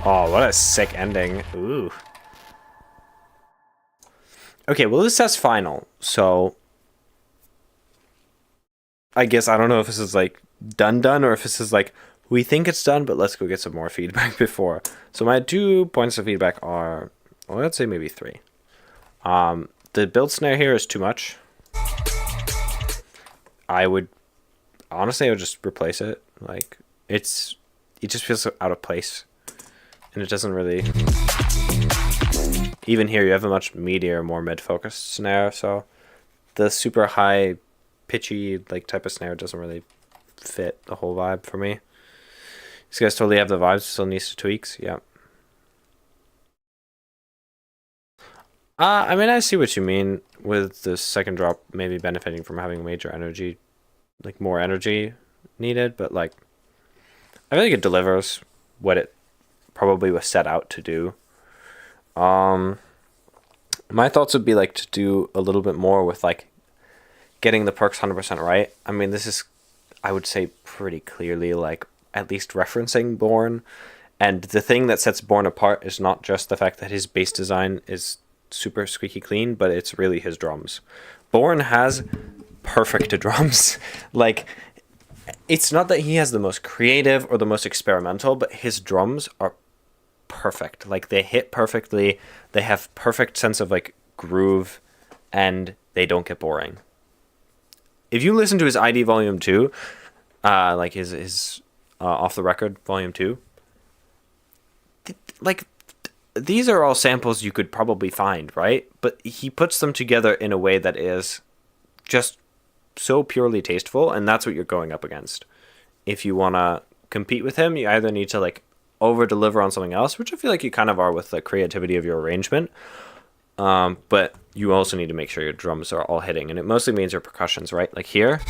Oh, what a sick ending. Ooh. Okay, well, this says final, so I guess I don't know if this is like done or if this is like we think it's done, but let's go get some more feedback before. So my 2 points of feedback are, well, I'd say maybe 3. The build snare here is too much. I would just replace it. Like it just feels so out of place. And it doesn't really... Even here, you have a much meatier, more mid-focused snare, so the super high, pitchy like type of snare doesn't really fit the whole vibe for me. These guys totally have the vibes, still needs tweaks, yeah. I mean, I see what you mean with the second drop maybe benefiting from having major energy, like more energy needed, but like, I feel like it delivers what it probably was set out to do. My thoughts would be like to do a little bit more with like getting the perks 100% right. I mean, this is, I would say, pretty clearly like at least referencing Born, and the thing that sets Born apart is not just the fact that his bass design is super squeaky clean, but it's really his drums. Born has perfect drums. Like, it's not that he has the most creative or the most experimental, but his drums are perfect. Like, they hit perfectly, they have perfect sense of like groove, and they don't get boring. If you listen to his ID Volume 2, like his Off the Record Volume 2, these are all samples you could probably find, right? But he puts them together in a way that is just so purely tasteful, and that's what you're going up against. If you want to compete with him, you either need to like over-deliver on something else, which I feel like you kind of are with the creativity of your arrangement, but you also need to make sure your drums are all hitting, and it mostly means your percussions, right? Like here.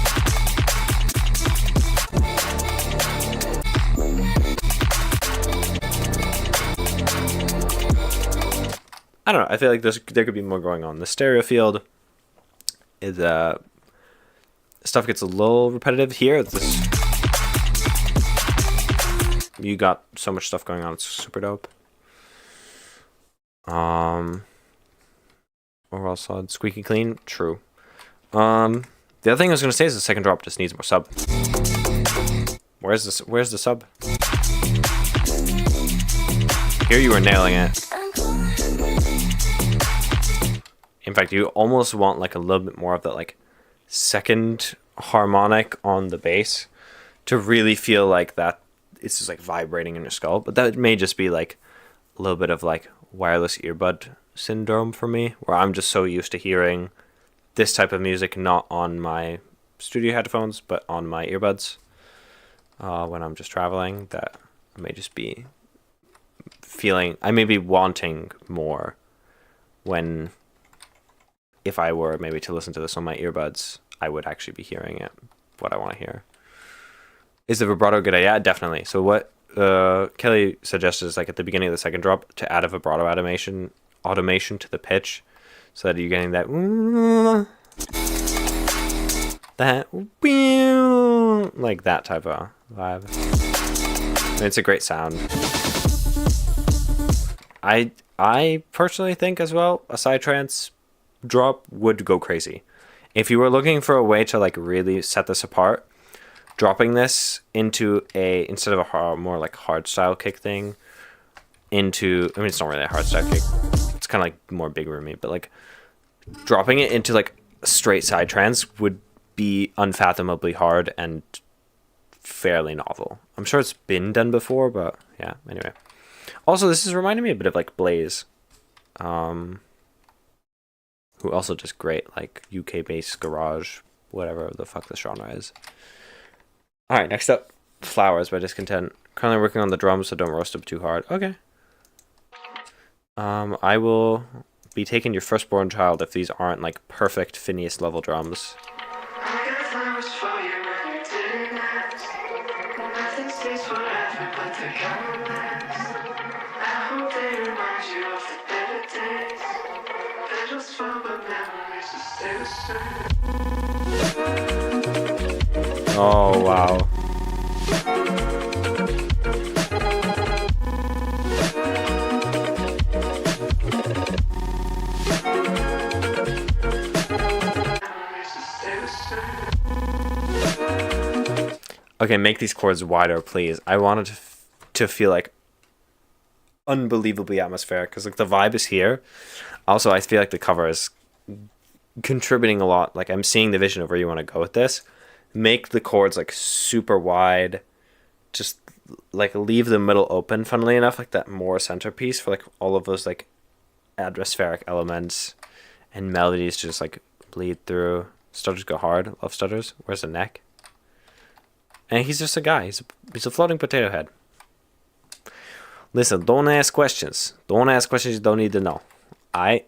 I don't know, I feel like there could be more going on. The stereo field is, stuff gets a little repetitive here. You got so much stuff going on, it's super dope. Overall solid, squeaky clean, true. The other thing I was gonna say is the second drop just needs more sub. Where's the sub? Here you were nailing it. In fact, you almost want like a little bit more of that like second harmonic on the bass to really feel like that it's just like vibrating in your skull. But that may just be like a little bit of like wireless earbud syndrome for me, where I'm just so used to hearing this type of music not on my studio headphones but on my earbuds when I'm just traveling, that I may just be feeling, I may be wanting more when, if I were maybe to listen to this on my earbuds, I would actually be hearing it, what I want to hear. Is the vibrato good? Yeah, definitely. So what Kelly suggested is like at the beginning of the second drop to add a vibrato automation to the pitch, so that you're getting that like that type of vibe. And it's a great sound. I personally think as well a psytrance drop would go crazy. If you were looking for a way to like really set this apart, dropping this into instead of a more like hard style kick thing into, I mean it's not really a hard style kick, it's kind of like more big roomy, but like dropping it into like straight psytrance would be unfathomably hard and fairly novel. I'm sure it's been done before, but yeah, anyway. Also, this is reminding me a bit of like Blaze, who also does great like UK based garage, whatever the fuck this genre is. Alright, next up, Flowers by Discontent. Currently working on the drums, so don't roast them too hard. Okay. I will be taking your firstborn child if these aren't like perfect Phineas level drums. Oh wow. Okay, make these chords wider, please. I wanted to feel like unbelievably atmospheric because like the vibe is here. Also, I feel like the cover is contributing a lot. Like I'm seeing the vision of where you want to go with this. Make the chords like super wide. Just like leave the middle open. Funnily enough, like that more centerpiece for like all of those like atmospheric elements and melodies to just like bleed through. Stutters go hard. Love stutters. Where's the neck? And he's just a guy. He's a floating potato head. Listen, don't ask questions. Don't ask questions you don't need to know. Aight?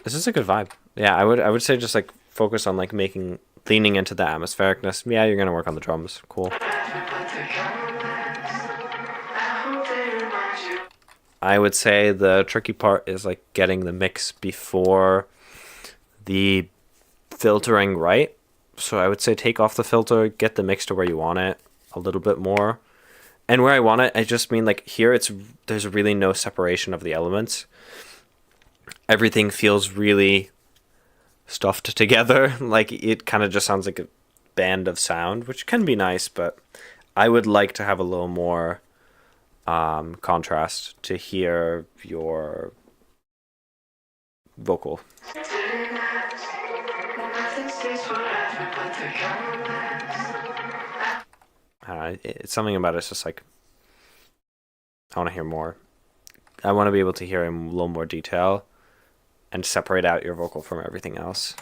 This is a good vibe. Yeah, I would say just like focus on like leaning into the atmosphericness. Yeah, you're gonna work on the drums. Cool. I would say the tricky part is like getting the mix before the filtering right. So I would say take off the filter, get the mix to where you want it a little bit more. And where I want it, I just mean like here there's really no separation of the elements. Everything feels really stuffed together. Like it kind of just sounds like a band of sound, which can be nice, but I would like to have a little more contrast to hear your vocal. It's something about it's just like I want to hear more. I want to be able to hear in a little more detail and separate out your vocal from everything else.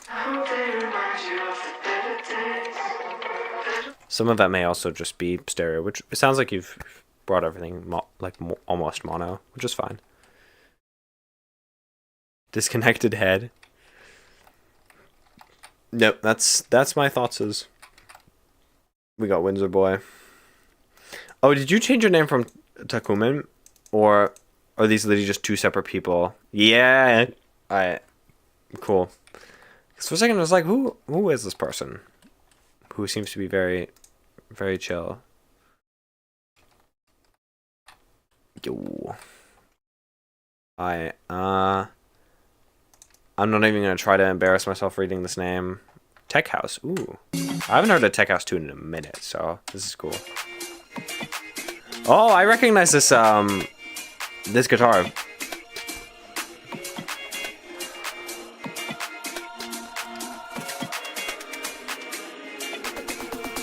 Some of that may also just be stereo, which it sounds like you've brought everything almost mono, which is fine. Disconnected head. Yep, that's my thoughts. Is we got Windsor Boy. Oh, did you change your name from Takumin, or are these literally just two separate people? Yeah, cool. Because for a second I was like, who is this person? Who seems to be very, very chill. Yo. I'm not even gonna try to embarrass myself reading this name. Tech House. Ooh. I haven't heard of Tech House 2 in a minute, so this is cool. Oh, I recognize this this guitar.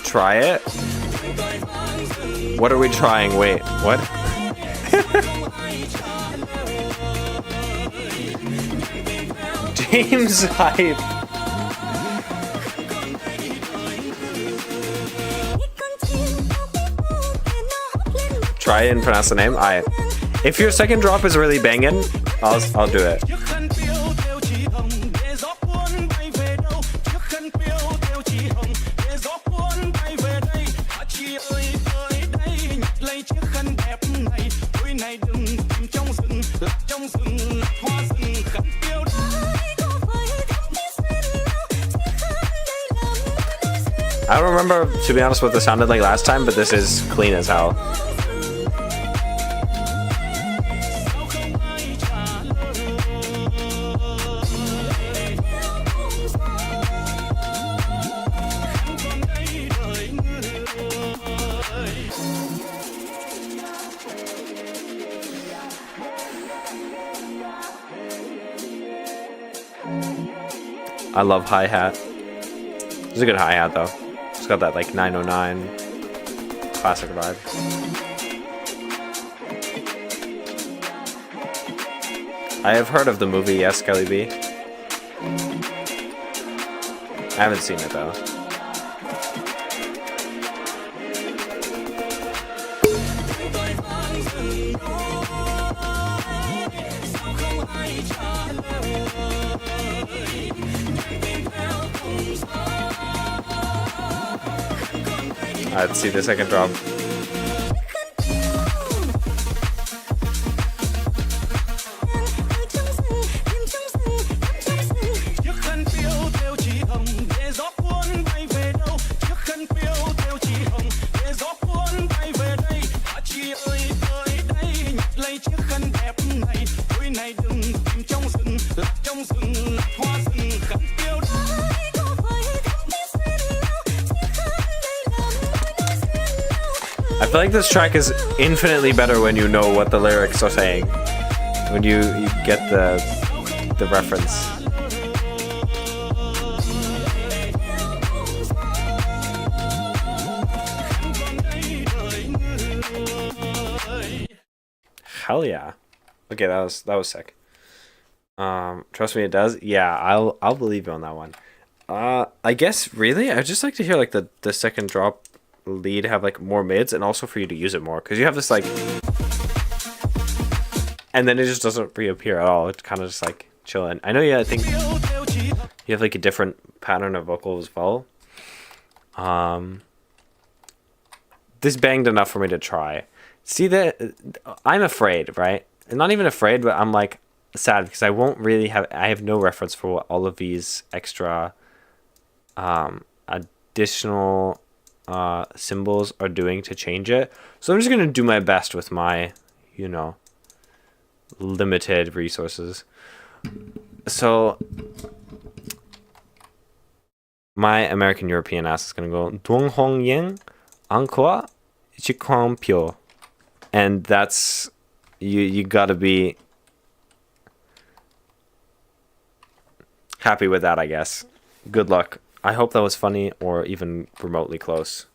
Try it? What are we trying? Wait, what? James Hype. Try and pronounce the name. If your second drop is really banging, I'll do it. I don't remember, to be honest, what this sounded like last time, but this is clean as hell. I love hi-hat. It's a good hi-hat though. It's got that like 909 classic vibe. I have heard of the movie, yes, Kelly B. I haven't seen it though. Let's see the second drop. I feel like this track is infinitely better when you know what the lyrics are saying. When you get the reference. Hell yeah. Okay, that was sick. Trust me, it does. Yeah, I'll believe you on that one. I guess really I'd just like to hear like the second drop lead have like more mids, and also for you to use it more, because you have this like, and then it just doesn't reappear at all. It's kind of just like chilling. I know, yeah, I think you have like a different pattern of vocal as well. This banged enough for me to try. See that I'm afraid, right? And not even afraid, but I'm like sad because I have no reference for what all of these extra additional symbols are doing to change it. So I'm just gonna do my best with my, limited resources. So my American European ass is gonna go 동홍영 안과 직황표, and that's you gotta be happy with that, I guess. Good luck. I hope that was funny or even remotely close.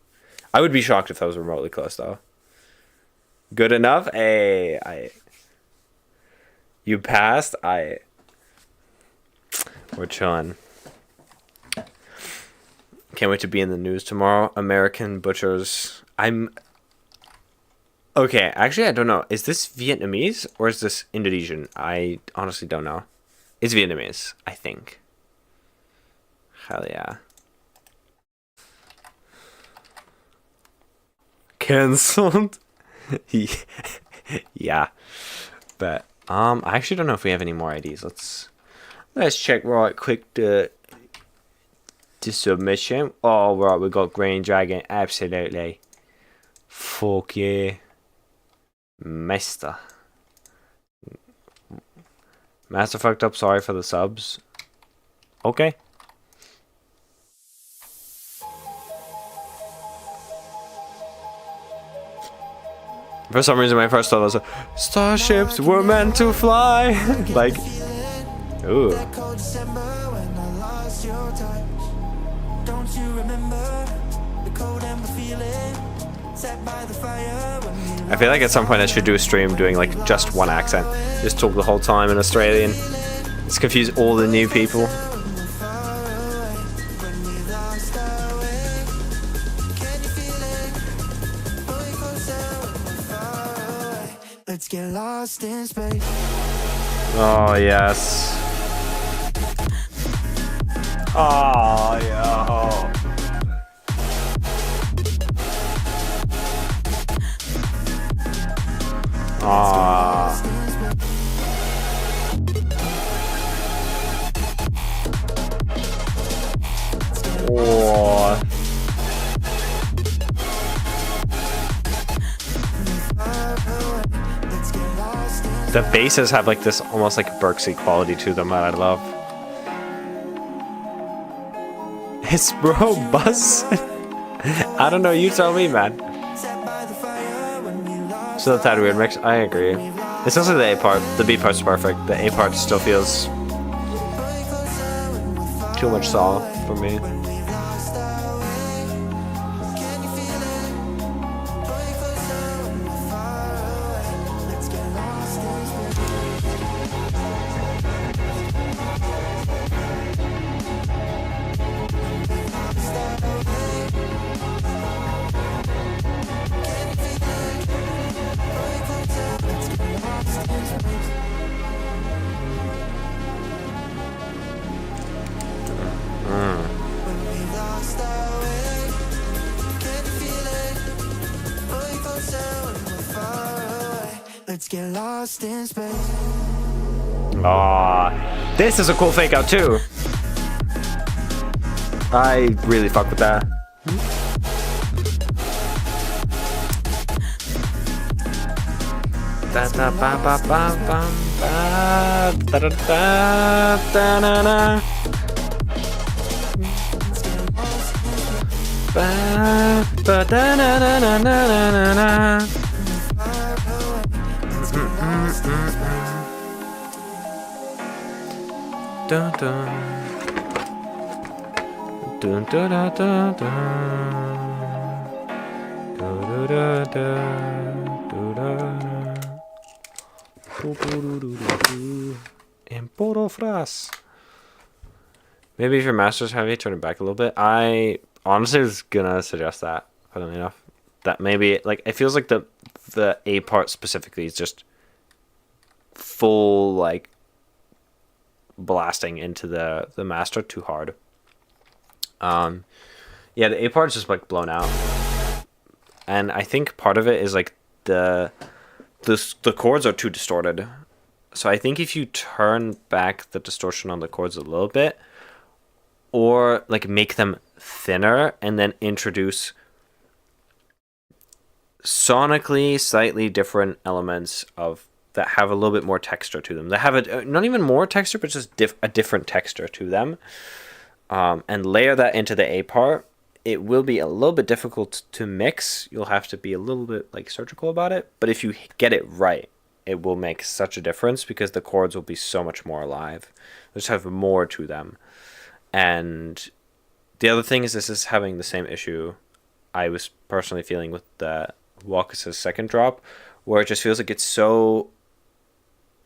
I would be shocked if that was remotely close, though. Good enough? You passed? We're chilling. Can't wait to be in the news tomorrow. American butchers. Okay, actually, I don't know. Is this Vietnamese or is this Indonesian? I honestly don't know. It's Vietnamese, I think. Hell yeah. Cancelled? Yeah. But I actually don't know if we have any more IDs. Let's check right quick the submission. Oh right, we got Green Dragon, absolutely. Fuck yeah. Master fucked up, sorry for the subs. Okay. For some reason, my first thought was, starships were meant to fly. Like, ooh. I feel like at some point I should do a stream doing like just one accent. Just talk the whole time in Australian. Just confuse all the new people. Let's get lost in space. Oh yes. Oh yeah. Ah. Oh. The basses have like this almost like Berksy quality to them that I love. It's bro bus. I don't know, you tell me, man. So that's that weird mix. I agree. It's also the A part. The B part's perfect. The A part still feels too much saw for me. Let's get lost in space. Aw, this is a cool fake out too. I really fuck with that. Da da ba ba ba ba ba da da da da na na. Ba ba da na na na na na na. Dun dun dun dun dun dun dun dun dun. And Poro Fras. Maybe if your master's heavy, turn it back a little bit. I honestly was gonna suggest that, funnily enough. That maybe like it feels like the A part specifically is just full like blasting into the master too hard. Yeah, the A part's just like blown out, and I think part of it is like the chords are too distorted. So I think if you turn back the distortion on the chords a little bit, or like make them thinner and then introduce sonically slightly different elements of that have a little bit more texture to them. That have a not even more texture, but just a different texture to them. And layer that into the A part. It will be a little bit difficult to mix. You'll have to be a little bit like surgical about it. But if you get it right, it will make such a difference because the chords will be so much more alive. They'll just have more to them. And the other thing is this is having the same issue I was personally feeling with the Walkus' second drop, where it just feels like it's so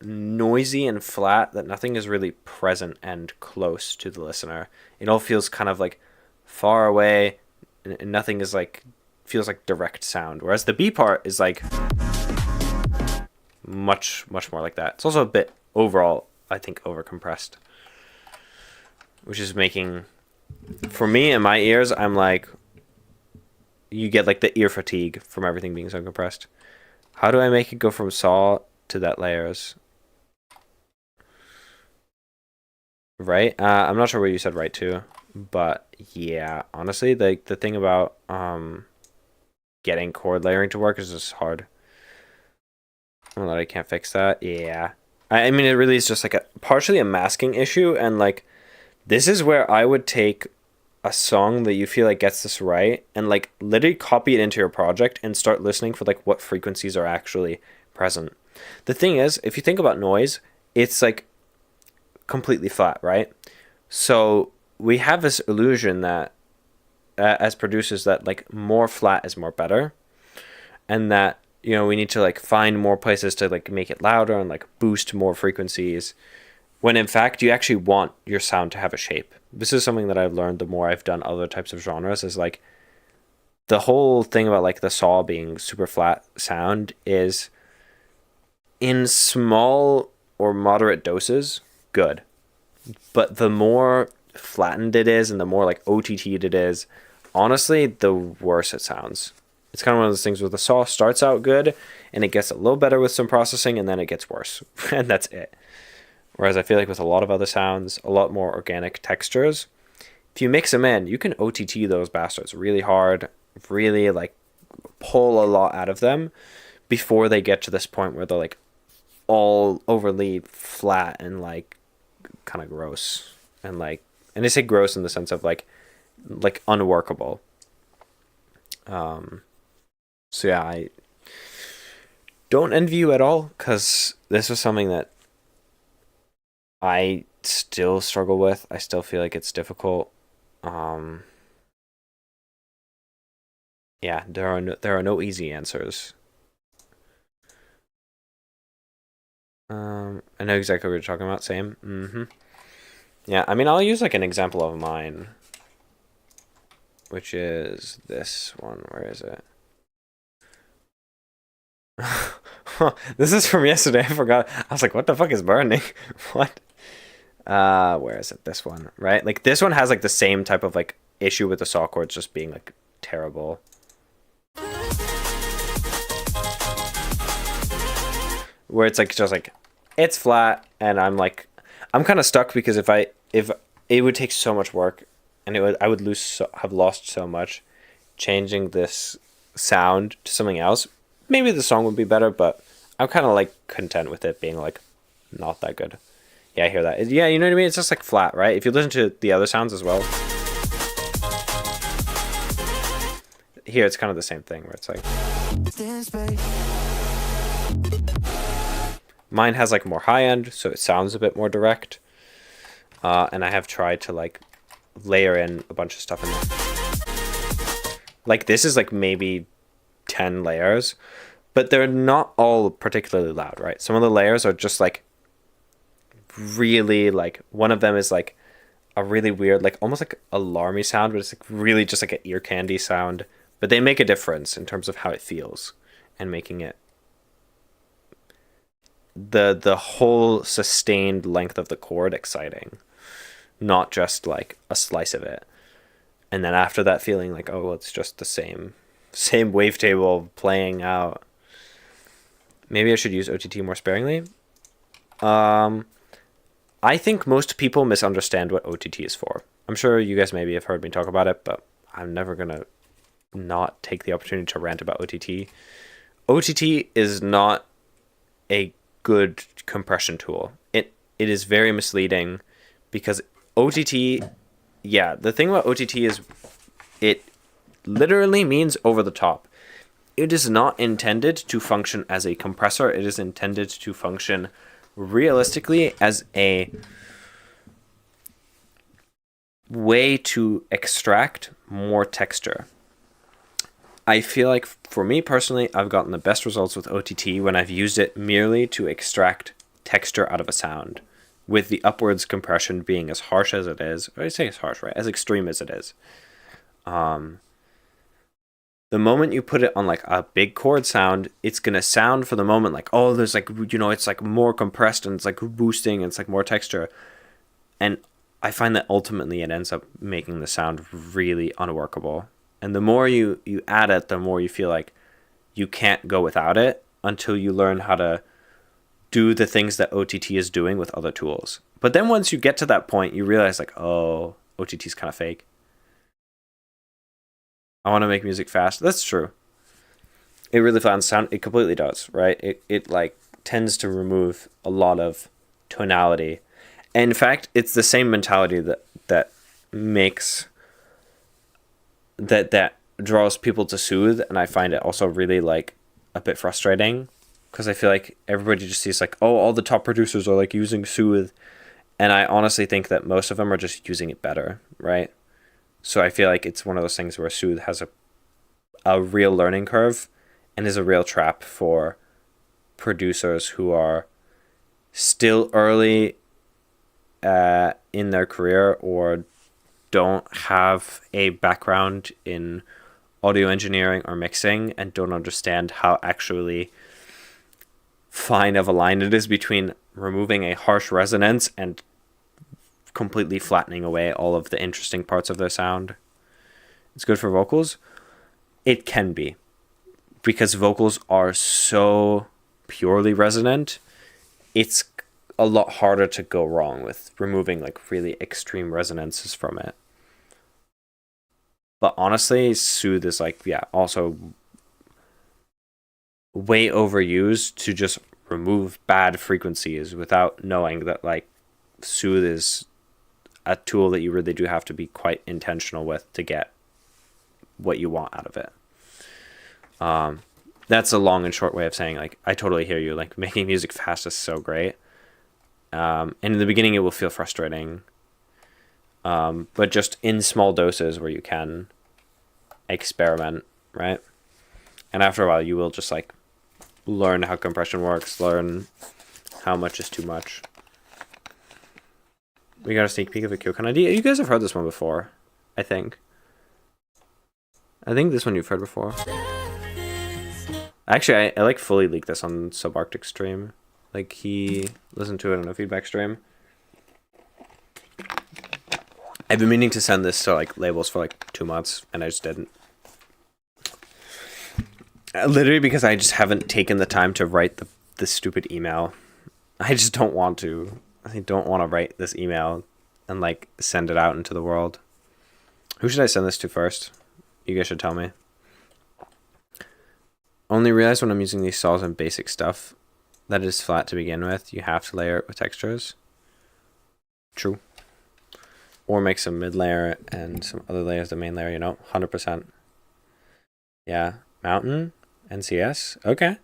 noisy and flat that nothing is really present and close to the listener. It all feels kind of like far away, and nothing is like feels like direct sound, whereas the B part is like much more like that. It's also a bit overall, I think, over compressed, which is making, for me in my ears, I'm like, you get like the ear fatigue from everything being so compressed. How do I make it go from saw to that layers? Right? I'm not sure what you said right to, but yeah, honestly, the thing about getting chord layering to work is just hard. Well, that I can't fix that. Yeah. I mean, it really is just like partially a masking issue, and like This is where I would take a song that you feel like gets this right and like literally copy it into your project and start listening for like what frequencies are actually present. The thing is, if you think about noise, it's like completely flat, right? So we have this illusion that as producers that like more flat is more better, and that we need to like find more places to like make it louder and like boost more frequencies, when in fact you actually want your sound to have a shape. This is something that I've learned the more I've done other types of genres, is like the whole thing about like the saw being super flat sound is in small or moderate doses good, but the more flattened it is and the more like OTT'd it is, honestly, the worse it sounds. It's kind of one of those things where the saw starts out good and it gets a little better with some processing and then it gets worse. And that's it. Whereas I feel like with a lot of other sounds, a lot more organic textures, if you mix them in, you can OTT those bastards really hard, really like pull a lot out of them before they get to this point where they're like all overly flat and like kind of gross. And like, and I say gross in the sense of like unworkable. So yeah, I don't envy you at all, because this was something that I still struggle with. I still feel like it's difficult. Yeah, there are no easy answers. I know exactly what you're talking about. Same. Yeah, I mean, I'll use like an example of mine, which is this one. Where is it? This is from yesterday. I forgot. I was like, what the fuck is burning? What? Where is it? This one, right? Like this one has like the same type of like issue with the saw chords just being like terrible. Where it's like just like it's flat, and I'm kind of stuck, because if it would take so much work, and I would have lost so much changing this sound to something else. Maybe the song would be better, but I'm kind of like content with it being like not that good. Yeah, I hear that. Yeah, you know what I mean? It's just like flat, right? If you listen to the other sounds as well. Here, it's kind of the same thing where it's like. Mine has like more high end, so it sounds a bit more direct. And I have tried to like layer in a bunch of stuff in there. Like this is like maybe 10 layers, but they're not all particularly loud, right? Some of the layers are just like really like, one of them is like a really weird, like almost like alarmy sound, but it's like really just like an ear candy sound. But they make a difference in terms of how it feels and making it the whole sustained length of the chord exciting, not just like a slice of it. And then after that feeling like, oh, well, it's just the same wavetable playing out. Maybe I should use OTT more sparingly. I think most people misunderstand what OTT is for. I'm sure you guys maybe have heard me talk about it, but I'm never gonna not take the opportunity to rant about OTT. OTT is not a good compression tool. It is very misleading, because OTT, yeah, the thing about OTT is it literally means over the top. It is not intended to function as a compressor. It is intended to function realistically as a way to extract more texture. I feel like for me personally, I've gotten the best results with OTT when I've used it merely to extract texture out of a sound, with the upwards compression being as harsh as it is. Or I say it's harsh, right? As extreme as it is. The moment you put it on like a big chord sound, it's gonna sound for the moment like, oh, there's like, it's like more compressed and it's like boosting and it's like more texture. And I find that ultimately it ends up making the sound really unworkable. And the more you add it, the more you feel like you can't go without it until you learn how to do the things that OTT is doing with other tools. But then once you get to that point, you realize like, oh, OTT is kind of fake. I want to make music fast. That's true. It really flattens sound. It completely does, right? It like tends to remove a lot of tonality. And in fact, it's the same mentality that makes that draws people to Soothe, and I find it also really like a bit frustrating because I feel like everybody just sees like, oh, all the top producers are like using Soothe, and I honestly think that most of them are just using it better, right? So I feel like it's one of those things where Soothe has a real learning curve and is a real trap for producers who are still early in their career or don't have a background in audio engineering or mixing and don't understand how actually fine of a line it is between removing a harsh resonance and completely flattening away all of the interesting parts of their sound. It's good for vocals. It can be, because vocals are so purely resonant. It's a lot harder to go wrong with removing like really extreme resonances from it. But honestly, Soothe is like, yeah, also way overused to just remove bad frequencies without knowing that like Soothe is a tool that you really do have to be quite intentional with to get what you want out of it. That's a long and short way of saying like I totally hear you. Like making music fast is so great. And in the beginning it will feel frustrating. But just in small doses where you can experiment, right? And after a while you will just like learn how compression works, learn how much is too much. We got a sneak peek of a Kyokon idea. You guys have heard this one before, I think. I think this one you've heard before. Actually, I like fully leaked this on Subarctic stream. Like he listened to it on a feedback stream. I've been meaning to send this to like labels for like 2 months, and I just didn't. Literally because I just haven't taken the time to write the stupid email. I just don't want to. I don't want to write this email and like send it out into the world. Who should I send this to first? You guys should tell me. Only realize when I'm using these saws and basic stuff that it is flat to begin with. You have to layer it with textures. True. Or make some mid layer and some other layers the main layer, you know, 100%. Yeah, Mountain, NCS, okay.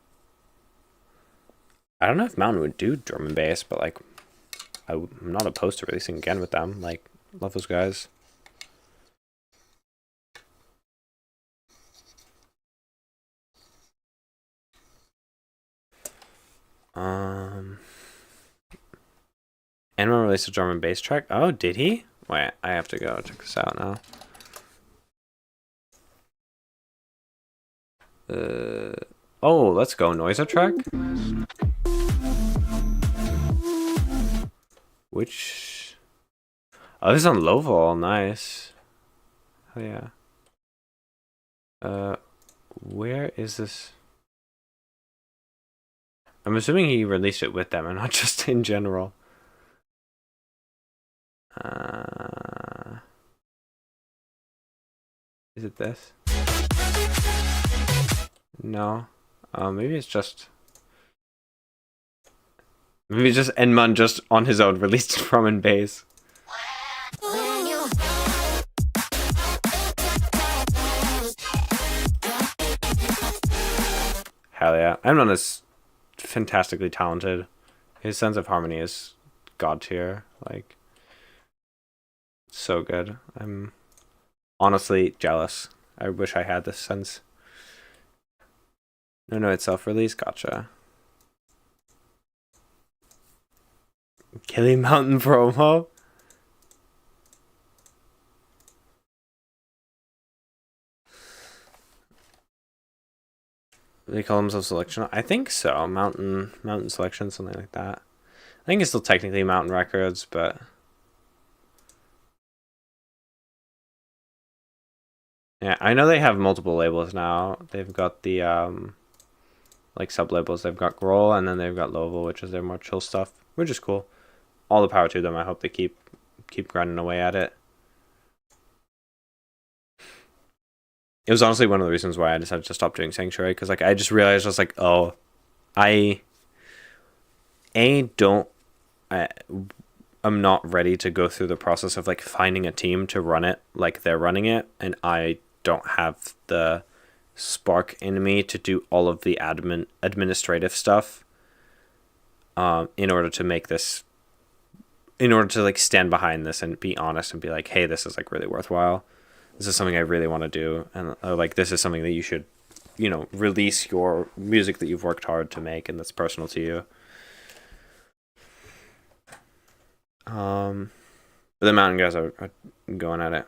I don't know if Mountain would do drum and bass, but like, I'm not opposed to releasing again with them. Like, love those guys. Anyone released a drum and bass track? Oh, did he? Wait, I have to go check this out now. Oh, let's go. Noiser track? Which... Oh, this is on low vol. Nice. Oh, yeah. Where is this? I'm assuming he released it with them and not just in general. Is it this? No. Maybe it's just... Maybe just Enman just on his own released drum and bass. Hell yeah. Enman is fantastically talented. His sense of harmony is god tier. Like, so good. I'm honestly jealous. I wish I had this sense. No, it's self-release. Gotcha. Killing Mountain promo? They call themselves Selection? I think so. Mountain Selection, something like that. I think it's still technically Mountain Records, but... Yeah, I know they have multiple labels now. They've got the, like, sub-labels. They've got Grohl, and then they've got Lovel, which is their more chill stuff, which is cool. All the power to them. I hope they keep grinding away at it. It was honestly one of the reasons why I decided to stop doing Sanctuary, because like I just realized I was like, oh, I'm not ready to go through the process of like finding a team to run it like they're running it, and I don't have the spark in me to do all of the administrative stuff in order to make this, in order to like stand behind this and be honest and be like, hey, this is like really worthwhile. This is something I really want to do, and like this is something that you should, you know, release your music that you've worked hard to make and that's personal to you. But the Mountain guys are going at it.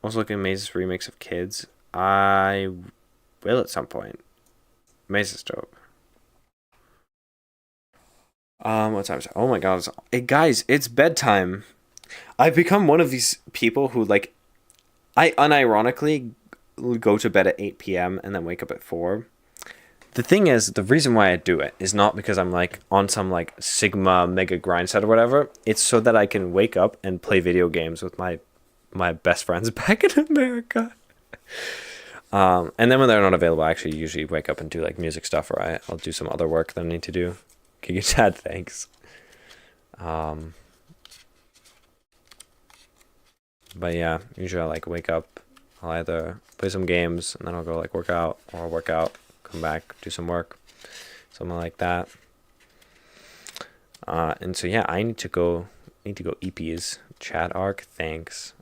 Also looking at Maze's remix of Kids. I will at some point. Maze is dope. What time is it? Oh my god, guys, it's bedtime. I've become one of these people who like, I unironically go to bed at 8 p.m. and then wake up at 4. The thing is, the reason why I do it is not because I'm like on some like Sigma mega grind set or whatever. It's so that I can wake up and play video games with my best friends back in America. And then when they're not available, I actually usually wake up and do like music stuff, or I'll do some other work that I need to do. Okay, your dad, thanks. But yeah, usually I like wake up, I'll either play some games and then I'll go like work out, or I'll work out, come back, do some work, something like that. And so yeah, I need to go EPs. Chat arc, thanks.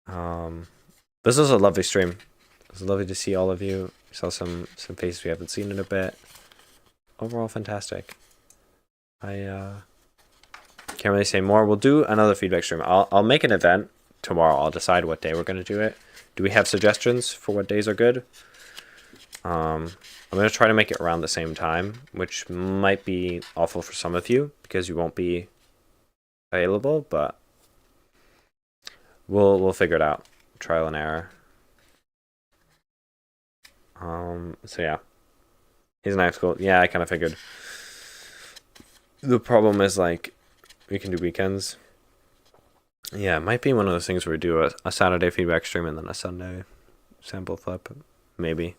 This was a lovely stream. It was lovely to see all of you. We saw some faces we haven't seen in a bit. Overall, fantastic. I can't really say more. We'll do another feedback stream. I'll make an event tomorrow. I'll decide what day we're gonna do it. Do we have suggestions for what days are good? I'm gonna try to make it around the same time, which might be awful for some of you because you won't be available, but we'll figure it out. Trial and error. So yeah. He's an school. Yeah, I kind of figured. The problem is like we can do weekends. Yeah, it might be one of those things where we do a Saturday feedback stream and then a Sunday sample flip. Maybe.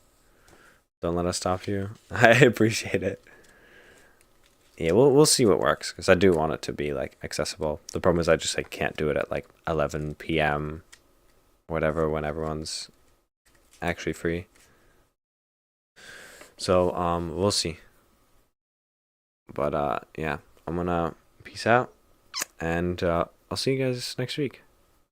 Don't let us stop you. I appreciate it. Yeah, we'll see what works, because I do want it to be like accessible. The problem is I just like can't do it at like 11 p.m. whatever, when everyone's actually free. So we'll see. But yeah, I'm gonna peace out, and I'll see you guys next week.